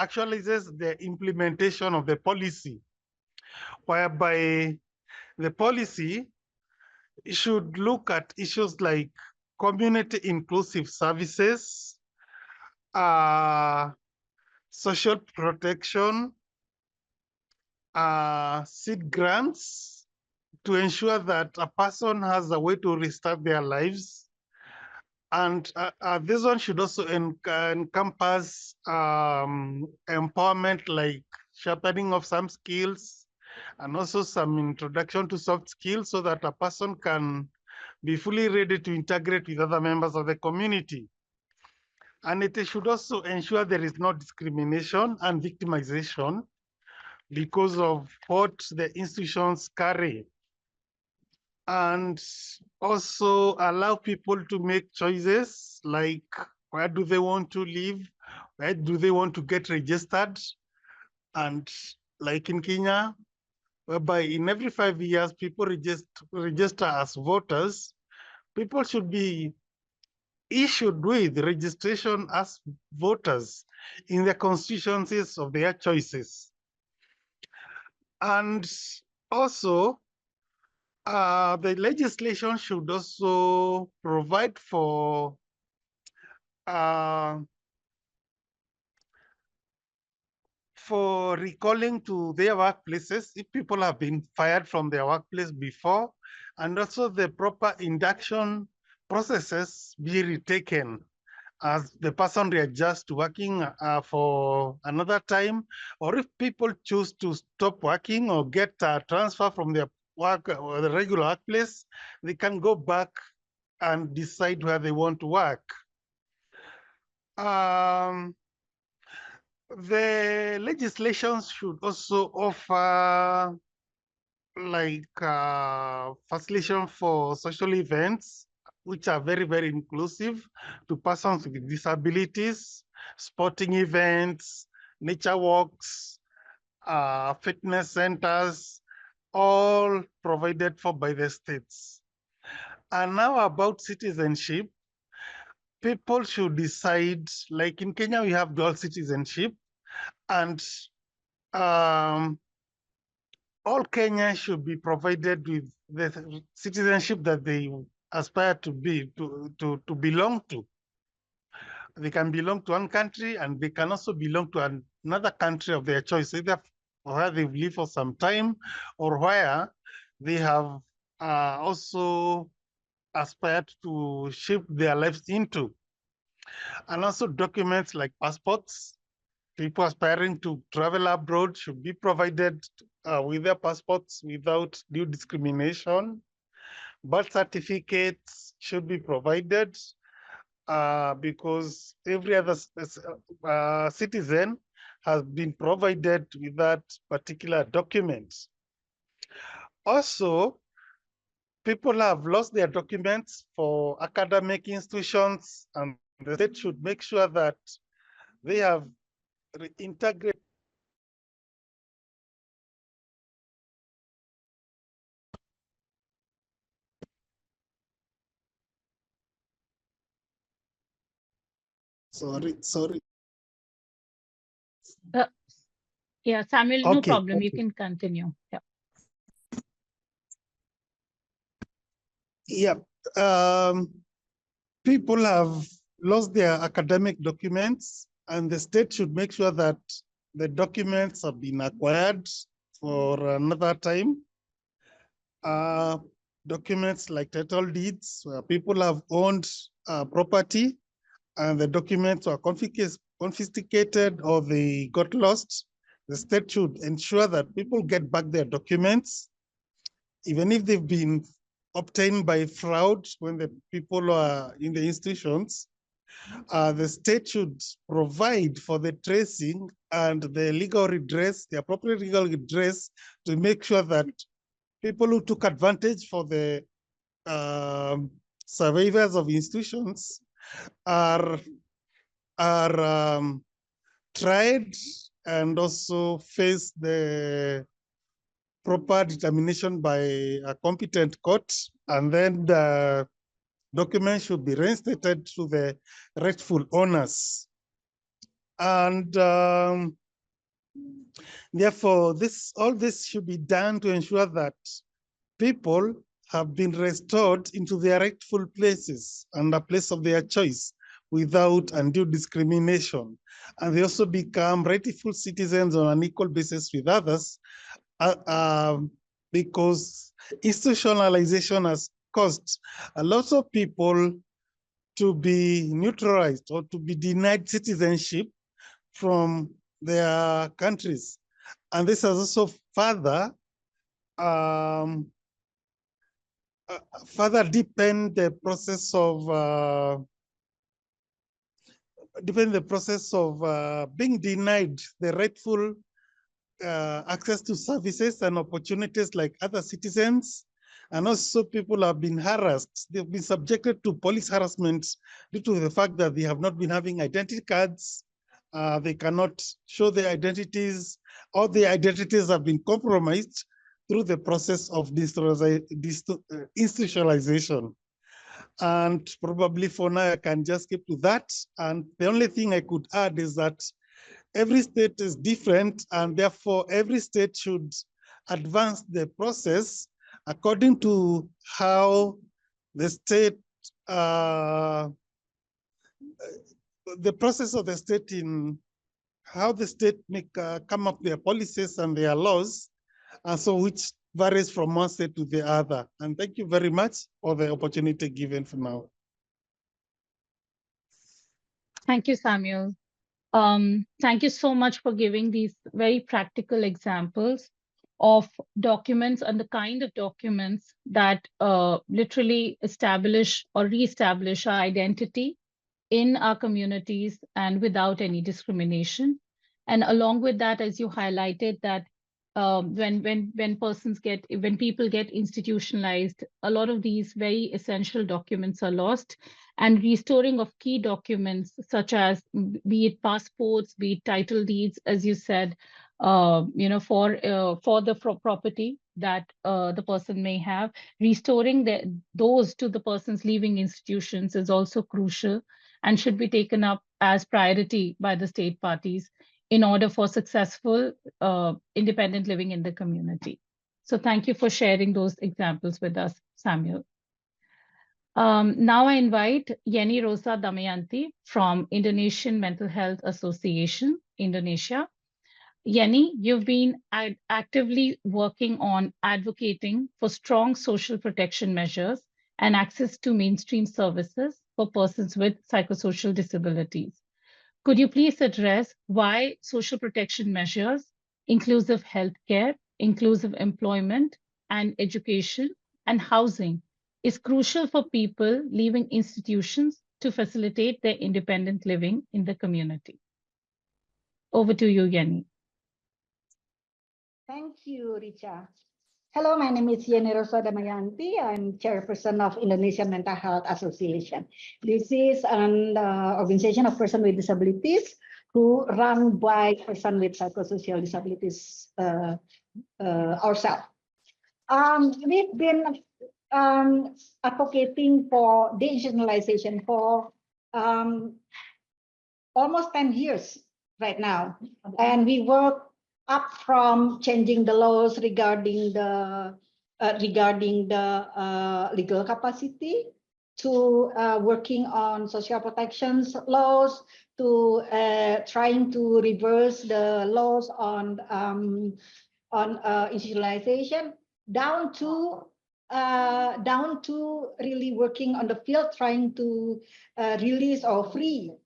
actualizes the implementation of the policy, whereby the policy should look at issues like community inclusive services, social protection, seed grants to ensure that a person has a way to restart their lives. And this one should also encompass empowerment, like sharpening of some skills, and also some introduction to soft skills so that a person can be fully ready to integrate with other members of the community. And it should also ensure there is no discrimination and victimization because of what the institutions carry, and also allow people to make choices like where do they want to live, where do they want to get registered, and like in Kenya, whereby in every 5 years people register as voters, people should be issued with registration as voters in the constituencies of their choices. And also, the legislation should also provide for recalling to their workplaces if people have been fired from their workplace before, and also the proper induction processes be retaken as the person readjusts to working for another time, or if people choose to stop working or get a transfer from their work or the regular workplace, they can go back and decide where they want to work. The legislation should also offer like facilitation for social events, which are very, very inclusive to persons with disabilities, sporting events, nature walks, fitness centers, all provided for by the states. And now about citizenship, people should decide, like in Kenya, we have dual citizenship, and all Kenyans should be provided with the citizenship that they aspire to belong to. They can belong to one country, and they can also belong to another country of their choice, either where they've lived for some time or where they have also aspired to shape their lives into. And also documents like passports. People aspiring to travel abroad should be provided with their passports without due discrimination. Birth certificates should be provided because every other citizen has been provided with that particular document. Also, people have lost their documents for academic institutions, and the state should make sure that they have reintegrated. Sorry. Yeah, Samuel, no Okay, problem. You okay. can continue. Yeah. Yeah. People have lost their academic documents, and the state should make sure that the documents have been acquired for another time. Documents like title deeds, where people have owned property and the documents were confiscated or they got lost, the state should ensure that people get back their documents, even if they've been obtained by fraud when the people are in the institutions. The state should provide for the tracing and the legal redress, the appropriate legal redress, to make sure that people who took advantage for the survivors of institutions are tried and also face the proper determination by a competent court, and then the document should be reinstated to the rightful owners. And therefore, all this should be done to ensure that people have been restored into their rightful places and a place of their choice without undue discrimination. And they also become rightful citizens on an equal basis with others because institutionalization has caused a lot of people to be neutralized or to be denied citizenship from their countries. And this has also further deepen the process of being denied the rightful access to services and opportunities like other citizens. And also people have been harassed. They've been subjected to police harassment due to the fact that they have not been having identity cards. They cannot show their identities, or their identities have been compromised through the process of institutionalization. And probably for now, I can just keep to that. And the only thing I could add is that every state is different, and therefore every state should advance the process according to how the state, the process of the state in how the state make come up their policies and their laws, and so which varies from one state to the other. And thank you very much for the opportunity given for now. Thank you, Samuel. Thank you so much for giving these very practical examples of documents and the kind of documents that literally establish or reestablish our identity in our communities and without any discrimination. And along with that, as you highlighted, that when people get institutionalized, a lot of these very essential documents are lost, and restoring of key documents such as be it passports, be it title deeds, as you said, for the property that the person may have, restoring those to the persons leaving institutions is also crucial and should be taken up as priority by the state parties in order for successful independent living in the community. So thank you for sharing those examples with us, Samuel. Now I invite Yeni Rosa Damayanti from Indonesian Mental Health Association, Indonesia. Yeni, you've been actively working on advocating for strong social protection measures and access to mainstream services for persons with psychosocial disabilities. Could you please address why social protection measures, inclusive healthcare, inclusive employment, and education and housing is crucial for people leaving institutions to facilitate their independent living in the community? Over to you, Yeni. Thank you, Richa. Hello, my name is Yeni Rosa Damayanti. I'm chairperson of Indonesian Mental Health Association. This is an organization of persons with disabilities who run by persons with psychosocial disabilities ourselves. We've been advocating for deinstitutionalization for almost 10 years right now. And we work up from changing the laws regarding the legal capacity to working on social protections laws to trying to reverse the laws on institutionalization down to really working on the field trying to release or free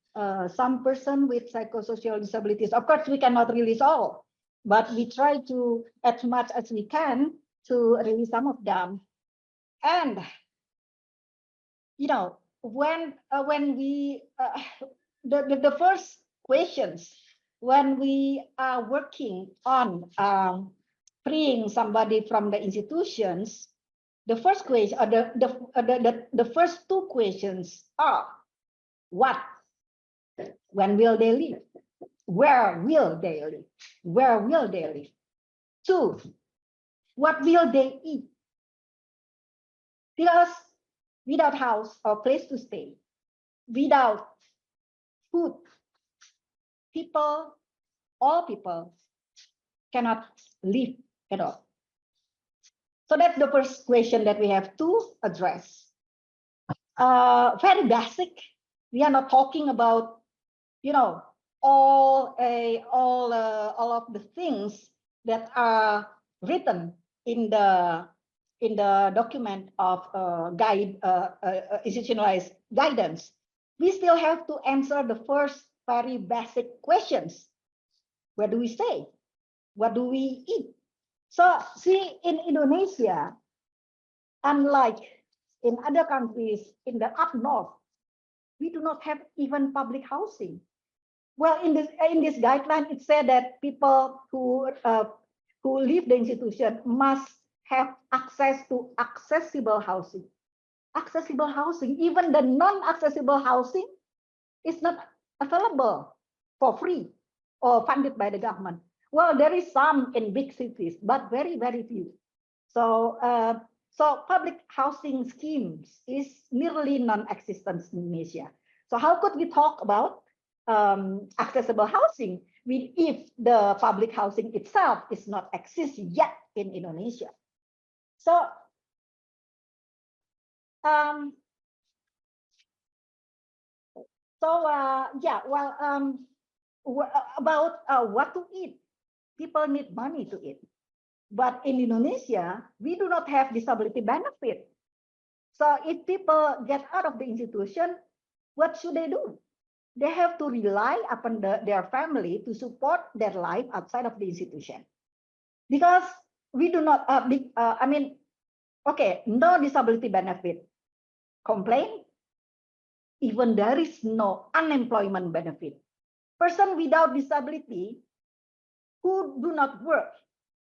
some person with psychosocial disabilities. Of course, we cannot release all, but we try to, as much as we can, to release some of them. And you know, when we the first questions when we are working on freeing somebody from the institutions, the first question, the first two questions are: what? When will they leave? Where will they live? Where will they live? Two, what will they eat? Because without house or place to stay, without food, all people cannot live at all. So that's the first question that we have to address. Very basic. We are not talking about, you know, all of the things that are written in the document of institutionalized guidance. We still have to answer the first very basic questions. Where do we stay? What do we eat? So see, in Indonesia, unlike in other countries in the up north, we do not have even public housing. Well, in this guideline, it said that people who leave the institution must have access to accessible housing. Accessible housing, even the non-accessible housing is not available for free or funded by the government. Well, there is some in big cities, but very, very few. So, so public housing schemes is nearly non-existent in Indonesia. So how could we talk about accessible housing if the public housing itself is not exist yet in Indonesia? So, yeah, well, about what to eat. People need money to eat. But in Indonesia, we do not have disability benefit. So if people get out of the institution, what should they do? They have to rely upon their family to support their life outside of the institution. Because we do not, I mean, okay, no disability benefit. Complain, even there is no unemployment benefit. Person without disability who do not work,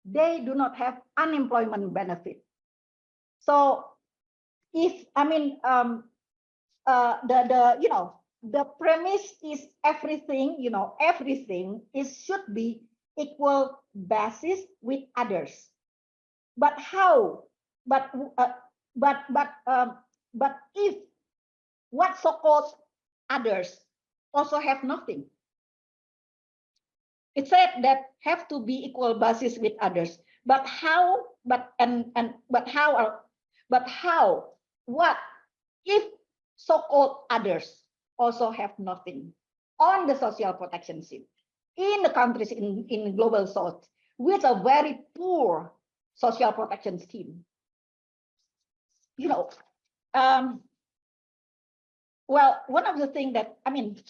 they do not have unemployment benefit. So if, I mean, the premise is everything, everything should be equal basis with others. But how? But if what so-called others also have nothing? It said that have to be equal basis with others. But how? But how? What if so-called others also have nothing on the social protection scheme in the countries in global south with a very poor social protection scheme? Well, one of the things that, I mean,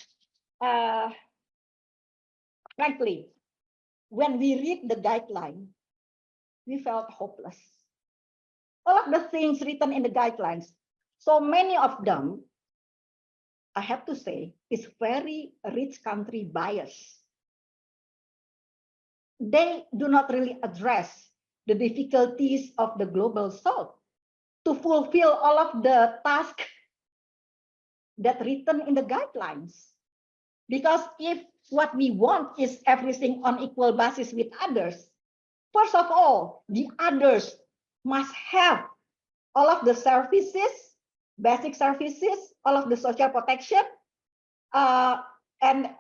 frankly, when we read the guideline, we felt hopeless. All of the things written in the guidelines, so many of them, I have to say, is very rich country bias. They do not really address the difficulties of the global south to fulfill all of the tasks that written in the guidelines. Because if what we want is everything on equal basis with others, first of all, the others must have all of the services, basic services, all of the social protection, and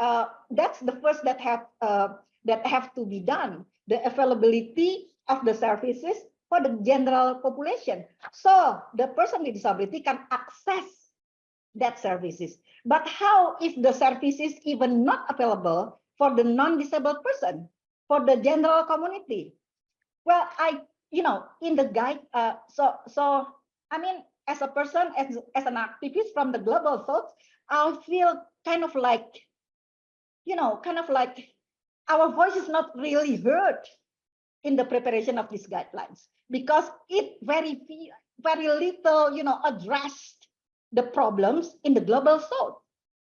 that's the first that have to be done. The availability of the services for the general population, so the person with disability can access that services. But how if the services even not available for the non-disabled person, for the general community? Well, in the guide, so I mean, as a person, as an activist from the global south, I feel kind of like our voice is not really heard in the preparation of these guidelines, because it very little, addressed the problems in the global south.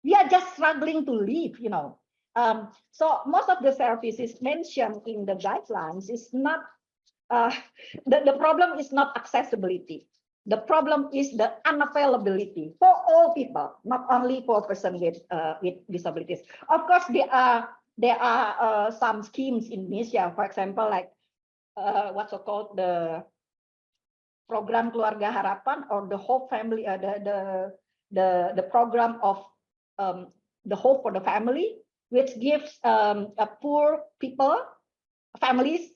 We are just struggling to live. So most of the services mentioned in the guidelines is not, the problem is not accessibility. The problem is the unavailability for all people, not only for persons with disabilities. Of course, there are some schemes in Indonesia, for example, like what's so called the program Keluarga Harapan, or the Hope Family, the program of the Hope for the Family, which gives poor people, families,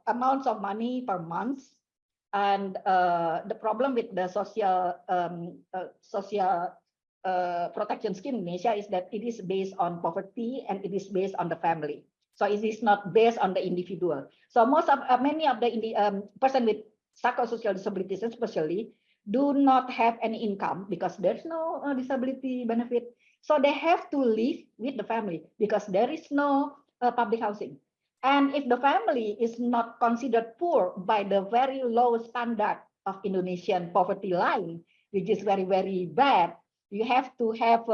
amounts of money per month. And the problem with the social protection scheme in Indonesia is that it is based on poverty and it is based on the family. So it is not based on the individual. So many of the person with psychosocial disabilities especially do not have any income because there's no disability benefit. So they have to live with the family because there is no public housing. And if the family is not considered poor by the very low standard of Indonesian poverty line, which is very, very bad, you have to have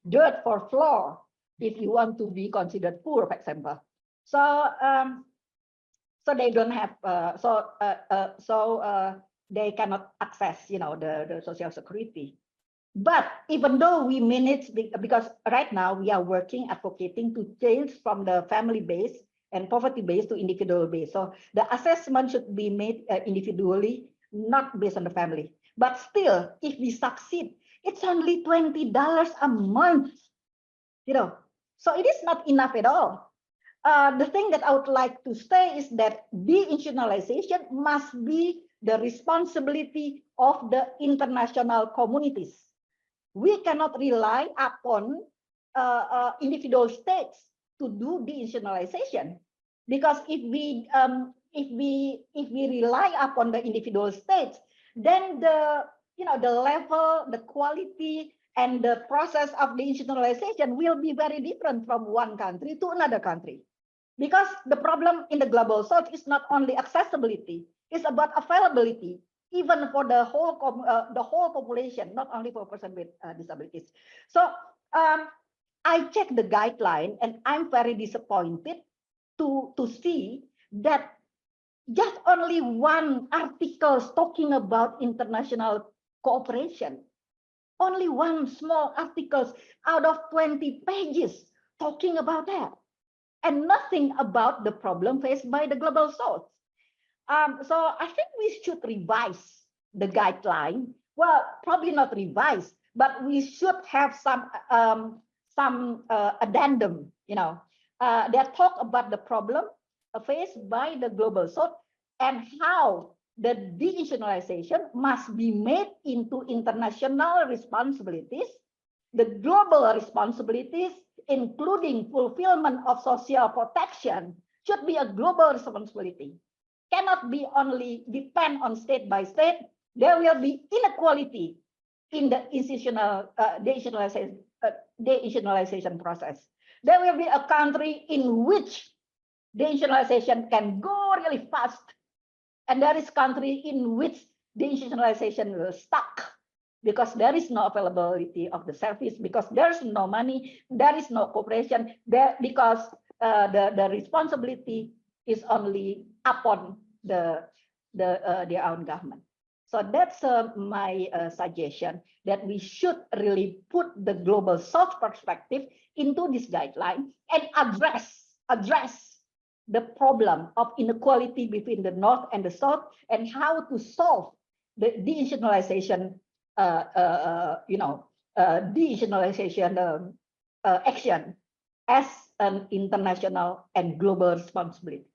dirt for floor if you want to be considered poor, for example. So so they don't have they cannot access, the social security. But even though we manage, because right now we are working, advocating to change from the family base and poverty base to individual base. So the assessment should be made individually, not based on the family. But still, if we succeed, it's only $20 a month, So it is not enough at all. The thing that I would like to say is that deinstitutionalization must be the responsibility of the international communities. We cannot rely upon individual states to do deinstitutionalization, because if we rely upon the individual states, then the level, the quality, and the process of deinstitutionalization will be very different from one country to another country. Because the problem in the global south is not only accessibility, it's about availability, even for the whole population, not only for person with disabilities. So I checked the guideline, and I'm very disappointed to see that just only one article talking about international cooperation, only one small article out of 20 pages talking about that, and nothing about the problem faced by the global south. So I think we should revise the guideline. Well, probably not revise, but we should have some addendum, that talk about the problem faced by the global south and how the deinstitutionalization must be made into international responsibilities, the global responsibilities, including fulfillment of social protection, should be a global responsibility. Cannot be only depend on state by state. There will be inequality in the institutional deinstitutionalization process. There will be a country in which deinstitutionalization can go really fast, and there is country in which deinstitutionalization will stuck because there is no availability of the service, because there's no money, there is no cooperation, because the responsibility is only upon their own government. So that's my suggestion, that we should really put the global south perspective into this guideline and address the problem of inequality between the north and the south, and how to solve the deinstitutionalization deinstitutionalization action as an international and global responsibility.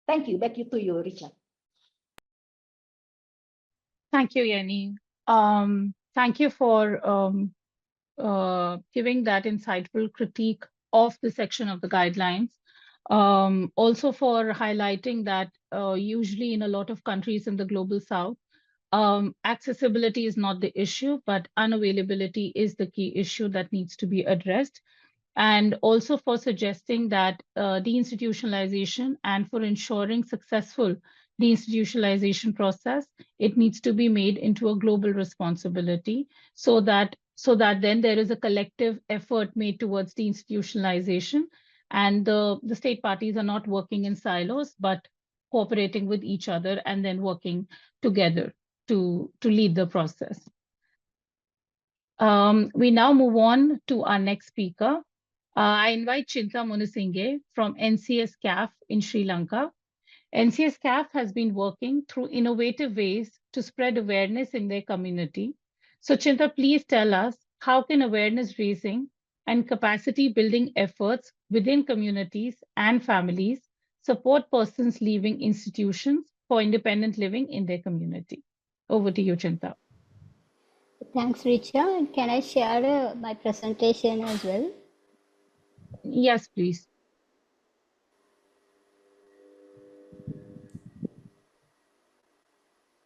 Thank you. Back to you, Richard. Thank you, Yenny. Thank you for giving that insightful critique of the section of the guidelines. Also for highlighting that usually in a lot of countries in the global south, accessibility is not the issue, but unavailability is the key issue that needs to be addressed. And also for suggesting that deinstitutionalization, and for ensuring successful deinstitutionalization process, it needs to be made into a global responsibility, so that then there is a collective effort made towards deinstitutionalization, and the state parties are not working in silos, but cooperating with each other and then working together to lead the process. We now move on to our next speaker. I invite Chinta Munasinghe from NCS-CAF in Sri Lanka. NCS-CAF has been working through innovative ways to spread awareness in their community. So Chinta, please tell us, how can awareness raising and capacity building efforts within communities and families support persons leaving institutions for independent living in their community? Over to you, Chinta. Thanks, Richa. Can I share my presentation as well? Yes, please.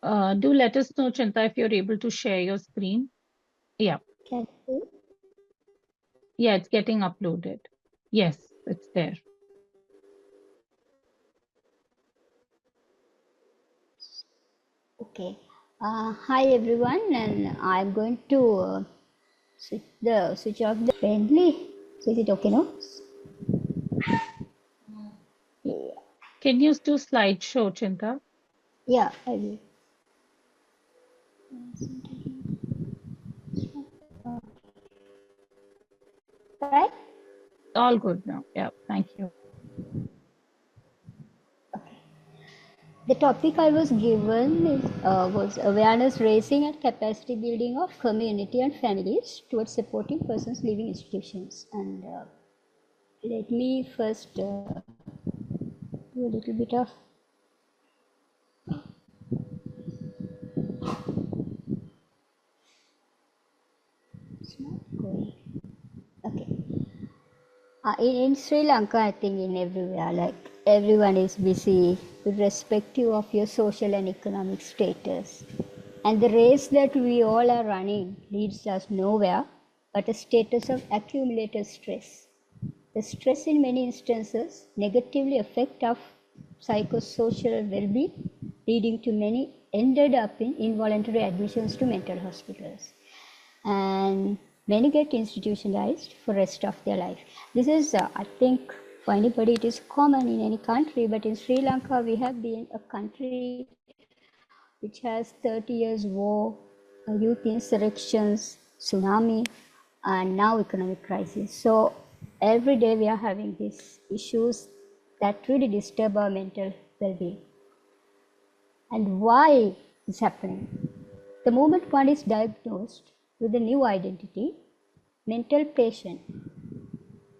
Do let us know, Chinta, if you're able to share your screen. Yeah. Can you? Yeah, it's getting uploaded. Yes, it's there. Okay. Hi, everyone. And I'm going to switch off the friendly. So is it okay now? Can you do slideshow, Chinta? Yeah, I will. Right? All good now. Yeah, thank you. The topic I was given was awareness raising and capacity building of community and families towards supporting persons living in institutions. And let me first do a little bit of it's not going. Okay. In Sri Lanka, I think in everywhere, like everyone is busy, irrespective of your social and economic status. And the race that we all are running leads us nowhere but a status of accumulated stress. The stress in many instances negatively affect our psychosocial well-being, leading to many ended up in involuntary admissions to mental hospitals. And many get institutionalized for rest of their life. This is, I think, for anybody it is common in any country, but in Sri Lanka we have been a country which has 30 years war, youth insurrections, tsunami, and now economic crisis. So every day we are having these issues that really disturb our mental well-being. And why is happening? The moment one is diagnosed with a new identity, mental patient,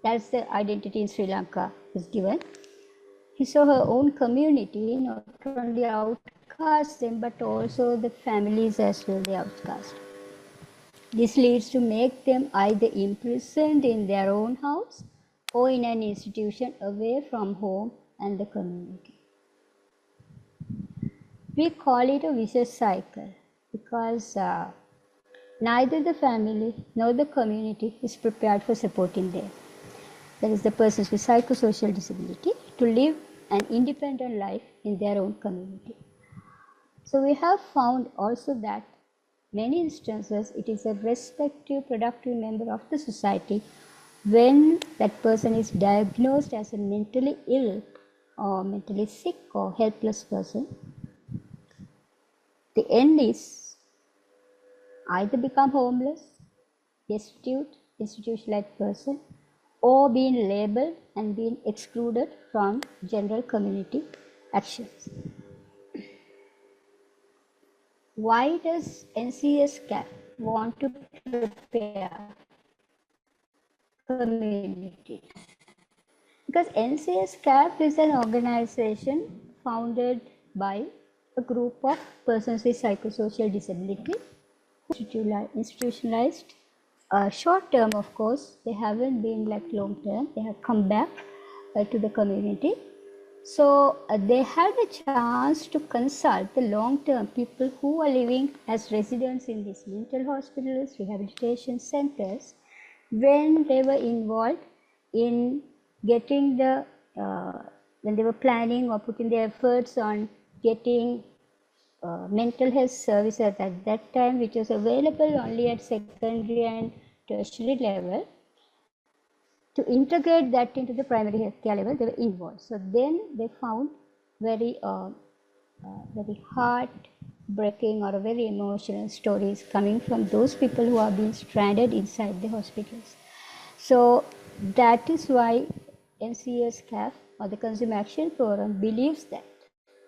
that's the identity in Sri Lanka is given. His or her own community not only outcasts them, but also the families as well, they outcast. This leads to make them either imprisoned in their own house or in an institution away from home and the community. We call it a vicious cycle because neither the family nor the community is prepared for supporting them. That is, the persons with psychosocial disability to live an independent life in their own community. So we have found also that many instances it is a respective productive member of the society when that person is diagnosed as a mentally ill or mentally sick or helpless person. The end is either become homeless, destitute, institutionalized person, or being labeled and being excluded from general community actions. Why does NCS-CAP want to prepare communities? Because NCS-CAP is an organization founded by a group of persons with psychosocial disability institutionalized. Short term, of course, they haven't been like long term, they have come back to the community. So they had a chance to consult the long term people who are living as residents in these mental hospitals, rehabilitation centers, when they were involved in getting the, when they were planning or putting their efforts on getting mental health services at that time, which was available only at secondary and tertiary level, to integrate that into the primary healthcare level, they were involved. So then they found very, very heart-breaking or very emotional stories coming from those people who are being stranded inside the hospitals. So that is why NCS-CAF or the Consumer Action Forum believes that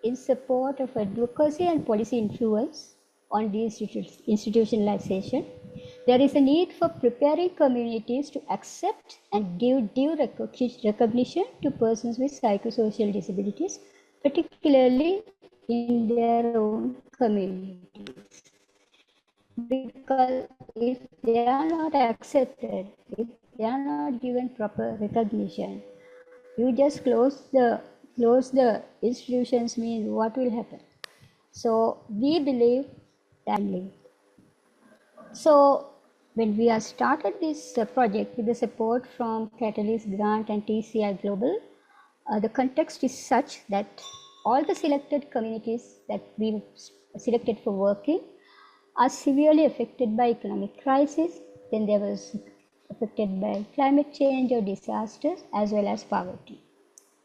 in support of advocacy and policy influence on deinstitutionalization, there is a need for preparing communities to accept and give due recognition to persons with psychosocial disabilities, particularly in their own communities. Because if they are not accepted, if they are not given proper recognition, you just close the institutions, mean what will happen? So we believe that. So when we have started this project with the support from Catalyst Grant and TCI Global, the context is such that all the selected communities that we selected for working are severely affected by economic crisis, then there was affected by climate change or disasters, as well as poverty.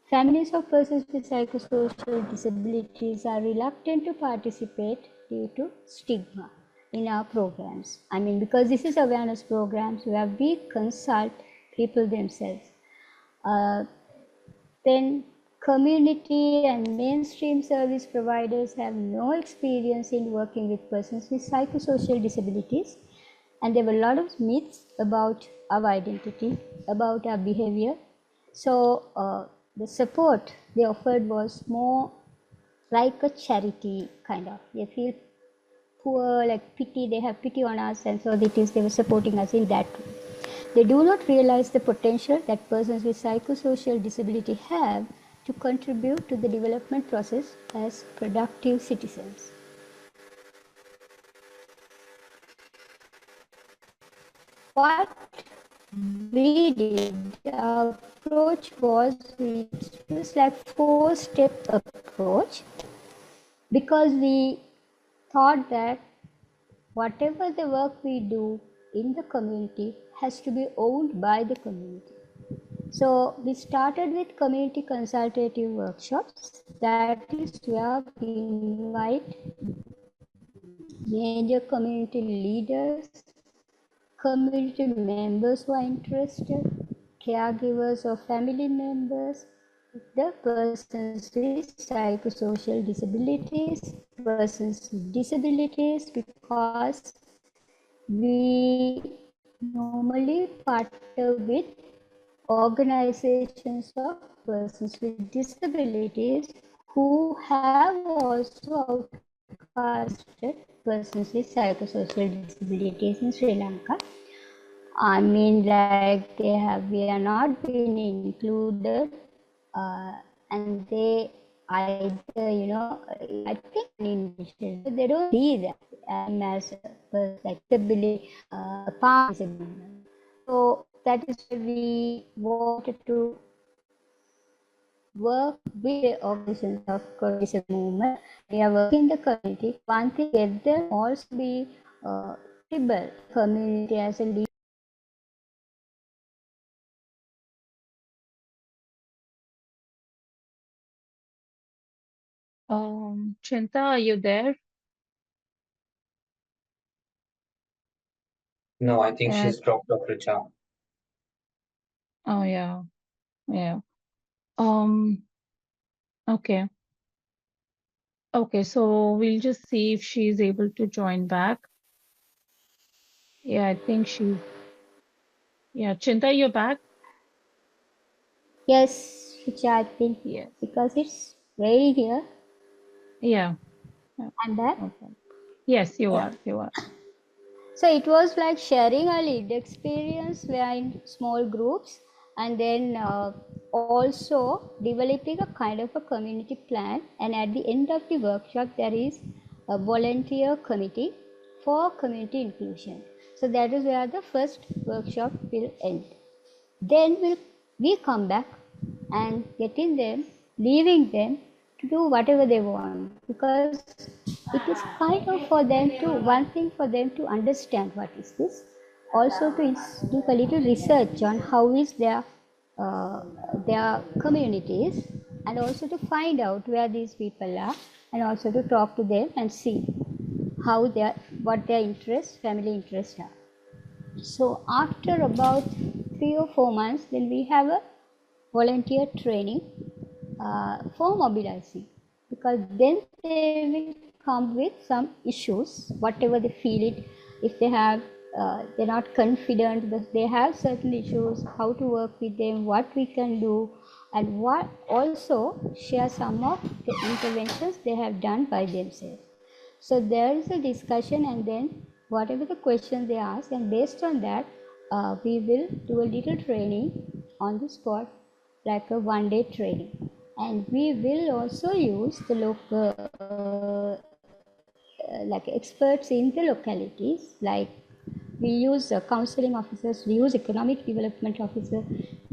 Families of persons with psychosocial disabilities are reluctant to participate due to stigma in our programs. I mean, because this is awareness programs where we consult people themselves. Then community and mainstream service providers have no experience in working with persons with psychosocial disabilities, and there were a lot of myths about our identity, about our behavior. So the support they offered was more like a charity kind of. They feel poor, like pity, they have pity on us, and so it is they were supporting us in that way. They do not realize the potential that persons with psychosocial disability have to contribute to the development process as productive citizens. What we did, our approach was, it was like 4-step approach, because we thought that whatever the work we do in the community has to be owned by the community. So we started with community consultative workshops. That is where we invite major community leaders, community members who are interested, caregivers or family members, the persons with psychosocial disabilities, persons with disabilities, because we normally partner with organizations of persons with disabilities who have also outcasted persons with psychosocial disabilities in Sri Lanka. I mean, like we are not being included, and they either, I think they don't see that as a person, like disability, participant. So that is why we wanted to work with the organizations of community movement. We are working in the community. One thing, get them also be able community as a leader. Chinta, are you there? No, I think she's dropped off, Richa. Oh, yeah. Yeah. Okay. Okay, so we'll just see if she's able to join back. Yeah, I think yeah, Chinta, you're back? Yes, which I think, Yes. because it's very here. Yeah. I'm back. Okay. Yes, you are. You are. So it was like sharing a lived experience. We are in small groups, and then also developing a kind of a community plan. And at the end of the workshop, there is a volunteer committee for community inclusion. So that is where the first workshop will end. Then we come back and getting them, leaving them to do whatever they want, because it is kind of for them to, one thing for them to understand what is this, also to do a little research on how is their communities, and also to find out where these people are, and also to talk to them and see how what their interests, family interests are. So after about 3 or 4 months, then we have a volunteer training for mobilizing, because then they will come with some issues, whatever they feel it. If they have, they're not confident, but they have certain issues, how to work with them, what we can do, and what also share some of the interventions they have done by themselves. So there is a discussion, and then whatever the questions they ask, and based on that, we will do a little training on the spot, like a one-day training. And we will also use the local, like experts in the localities, like we use counseling officers, we use economic development officer,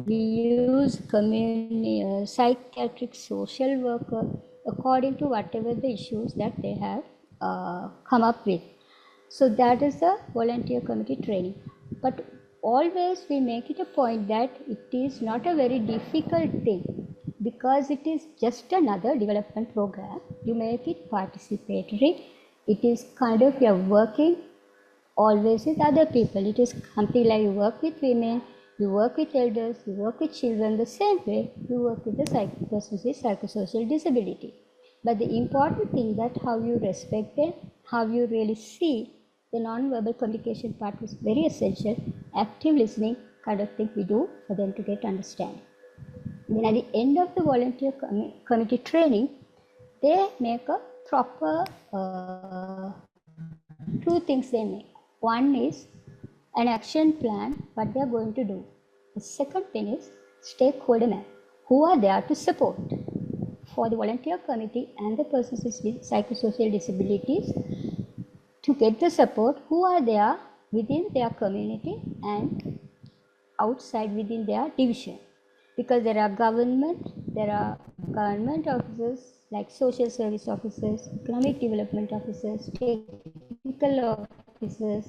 we use community psychiatric social worker, according to whatever the issues that they have come up with. So that is the volunteer committee training. but always we make it a point that it is not a very difficult thing, because it is just another development program. You make it participatory. It is kind of you're working always with other people. It is something like you work with women, you work with elders, you work with children, the same way you work with the persons with psychosocial disability. But the important thing that how you respect them, how you really see the non-verbal communication part is very essential. Active listening kind of thing we do for them to get understanding. Then at the end of the volunteer committee training, they make a proper two things they make. One is an action plan, what they are going to do. The second thing is stakeholder map, who are there to support for the volunteer committee and the persons with psychosocial disabilities to get the support, who are there within their community and outside within their division. Because there are government officers like social service officers, economic development officers, technical officers,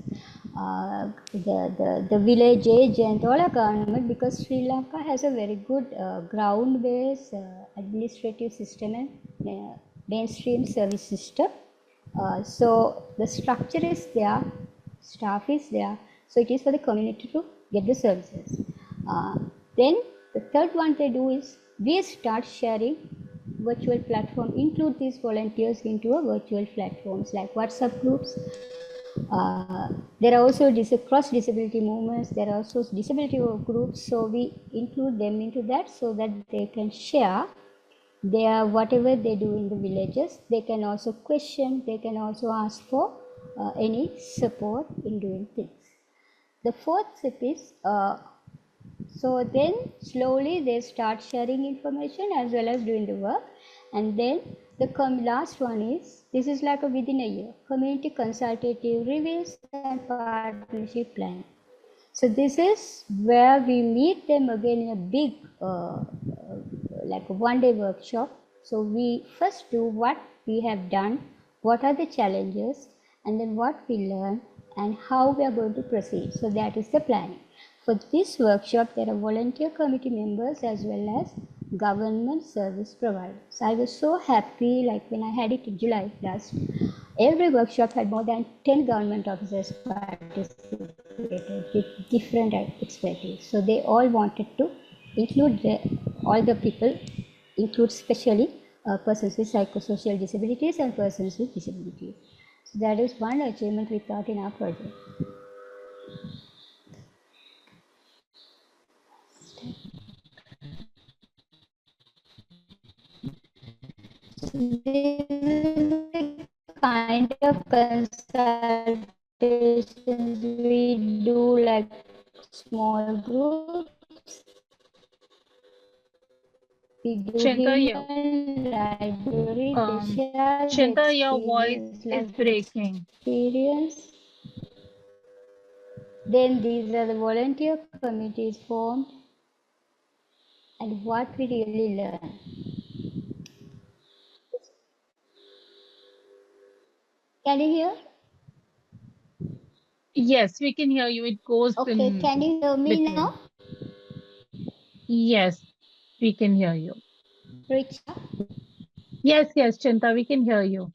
the village agent, all are government, because Sri Lanka has a very good ground-based administrative system and mainstream service system. So the structure is there, staff is there, so it is for the community to get the services. Then the third one they do is we start sharing virtual platform, include these volunteers into a virtual platforms like WhatsApp groups. There are also cross disability movements, there are also disability groups, so we include them into that so that they can share their whatever they do in the villages. They can also question, they can also ask for any support in doing things. The fourth step is so then slowly they start sharing information as well as doing the work. And then the last one is, this is like a within a year, community consultative reviews and partnership plan. So this is where we meet them again in a big, like a one-day workshop. So we first do what we have done, what are the challenges, and then what we learn and how we are going to proceed. So that is the planning. For this workshop, there are volunteer committee members as well as government service providers. I was so happy, like when I had it in July last, every workshop had more than 10 government officers participated with different expertise. So they all wanted to include all the people, include especially persons with psychosocial disabilities and persons with disabilities. So that is one achievement we thought in our project. So this is the kind of consultations we do, like small groups. We do Chinta, human library, they share the Chinta, your voice experience, is life breaking. experience. Then these are the volunteer committees formed and what we really learn. Can you hear? Yes, we can hear you. It goes Okay, in can you hear me between. now? Yes, we can hear you. Richa? Yes, Chinta, we can hear you.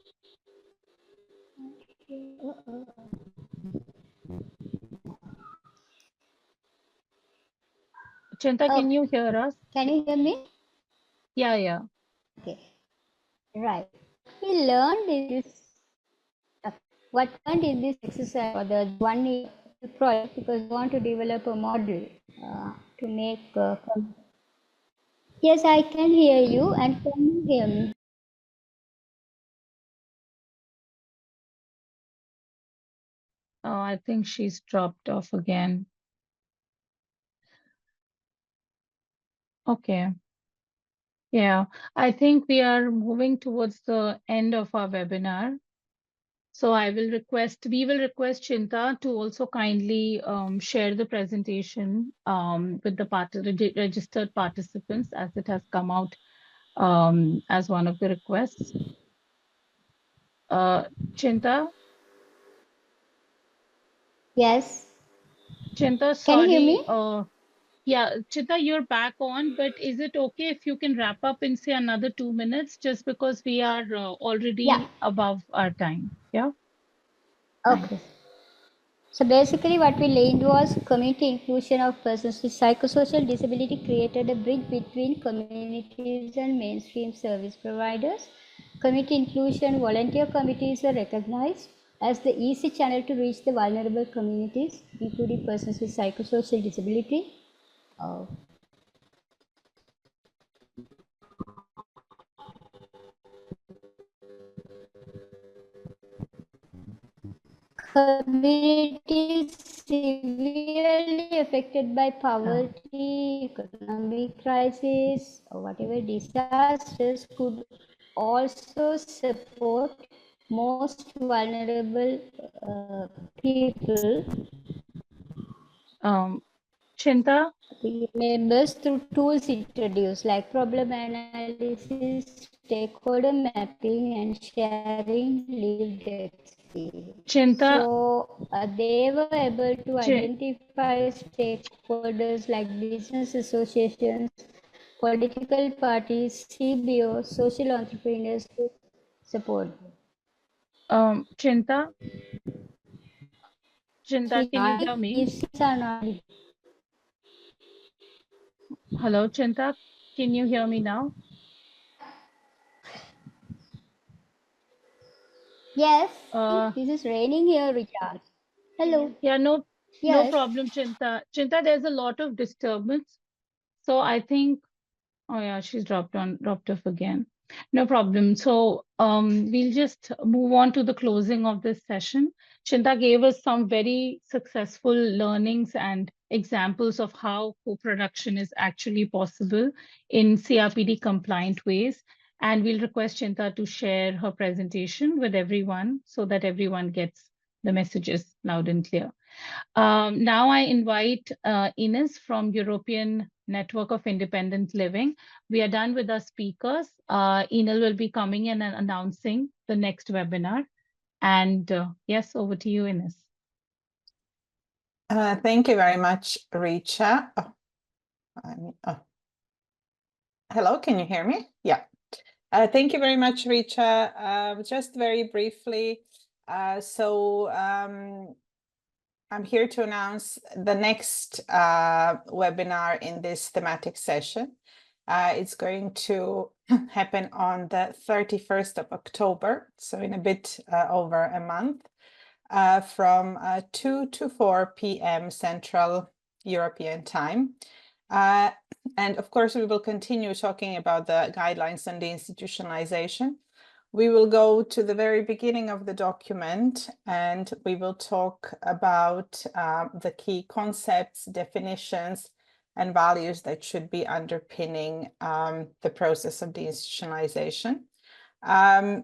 Chinta, can you hear us? Can you hear me? Yeah. Okay, right. We learned in this, what learned in this exercise or the 1 year project, because we want to develop a model to make. Yes, I can hear you, and can you hear me? Oh, I think she's dropped off again. Okay. Yeah, I think we are moving towards the end of our webinar. So we will request Chinta to also kindly share the presentation with the registered participants, as it has come out as one of the requests. Chinta? Yes. Chinta, Can you hear sorry. me? Yeah, Chita, you're back on, but is it okay if you can wrap up in, say, another 2 minutes, just because we are Yeah. already above our time? Yeah, Okay. thanks. So basically what we learned was community inclusion of persons with psychosocial disability created a bridge between communities and mainstream service providers. Community inclusion volunteer committees were recognized as the easy channel to reach the vulnerable communities, including persons with psychosocial disability. Communities severely affected by poverty, economic crisis, or whatever disasters could also support most vulnerable people, Chinta, members through tools introduced like problem analysis, stakeholder mapping, and sharing lived experience. Chinta, So they were able to Chi- identify stakeholders like business associations, political parties, CBOs, social entrepreneurs to support them. Chinta, So Chinta, can you hear me? these are not. Hello, Chinta, can you hear me now? Yes, Uh, this is raining here, Richard. Hello. yeah, no Yes. problem, Chinta. Chinta, there's a lot of disturbance, so I think. Oh yeah, she's dropped off again. No problem. So we'll just move on to the closing of this session. Chinta gave us some very successful learnings and examples of how co-production is actually possible in CRPD compliant ways. And we'll request Chinta to share her presentation with everyone so that everyone gets the messages loud and clear. Now I invite Ines from European Network of Independent Living. We are done with our speakers. Enel will be coming in and announcing the next webinar. And yes, over to you, Ines. Thank you very much, Richa. Hello, can you hear me? Yeah. Thank you very much, Richa. Just very briefly, I'm here to announce the next webinar in this thematic session. It's going to happen on the 31st of October, so in a bit over a month, from 2 to 4 p.m. Central European Time. And of course, we will continue talking about the guidelines on deinstitutionalization. We will go to the very beginning of the document and we will talk about the key concepts, definitions, and values that should be underpinning the process of deinstitutionalization.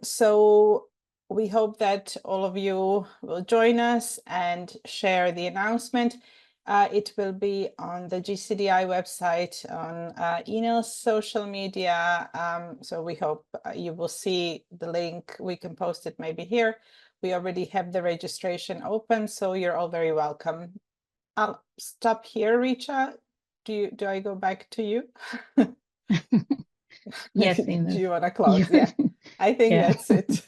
So we hope that all of you will join us and share the announcement. It will be on the GCDI website, on Enel's social media. So we hope you will see the link. We can post it maybe here. We already have the registration open, so you're all very welcome. I'll stop here, Richa. Do I go back to you? Yes, Do Ines. you want to close? Yeah, I think Yeah. that's it.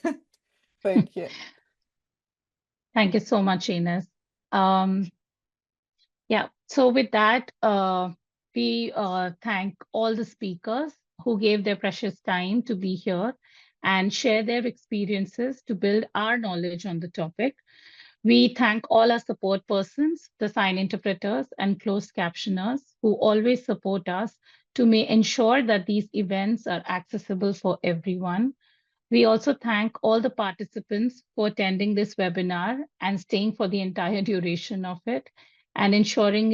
Thank you. Thank you so much, Ines. Yeah, so with that, we thank all the speakers who gave their precious time to be here and share their experiences to build our knowledge on the topic. We thank all our support persons, the sign interpreters and closed captioners who always support us to ensure that these events are accessible for everyone. We also thank all the participants for attending this webinar and staying for the entire duration of it and ensure in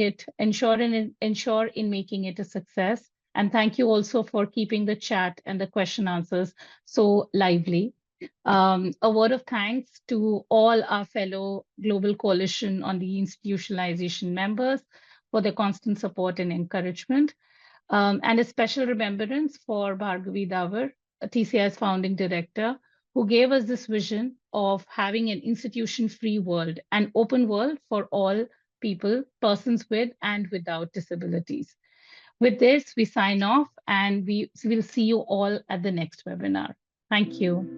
making it a success. And thank you also for keeping the chat and the question answers so lively. A word of thanks to all our fellow Global Coalition on Deinstitutionalization members for their constant support and encouragement. And a special remembrance for Bhargavi Davar, TCI's founding director, who gave us this vision of having an institution-free world, an open world for all people, persons with and without disabilities. With this, we sign off and we'll see you all at the next webinar. Thank you.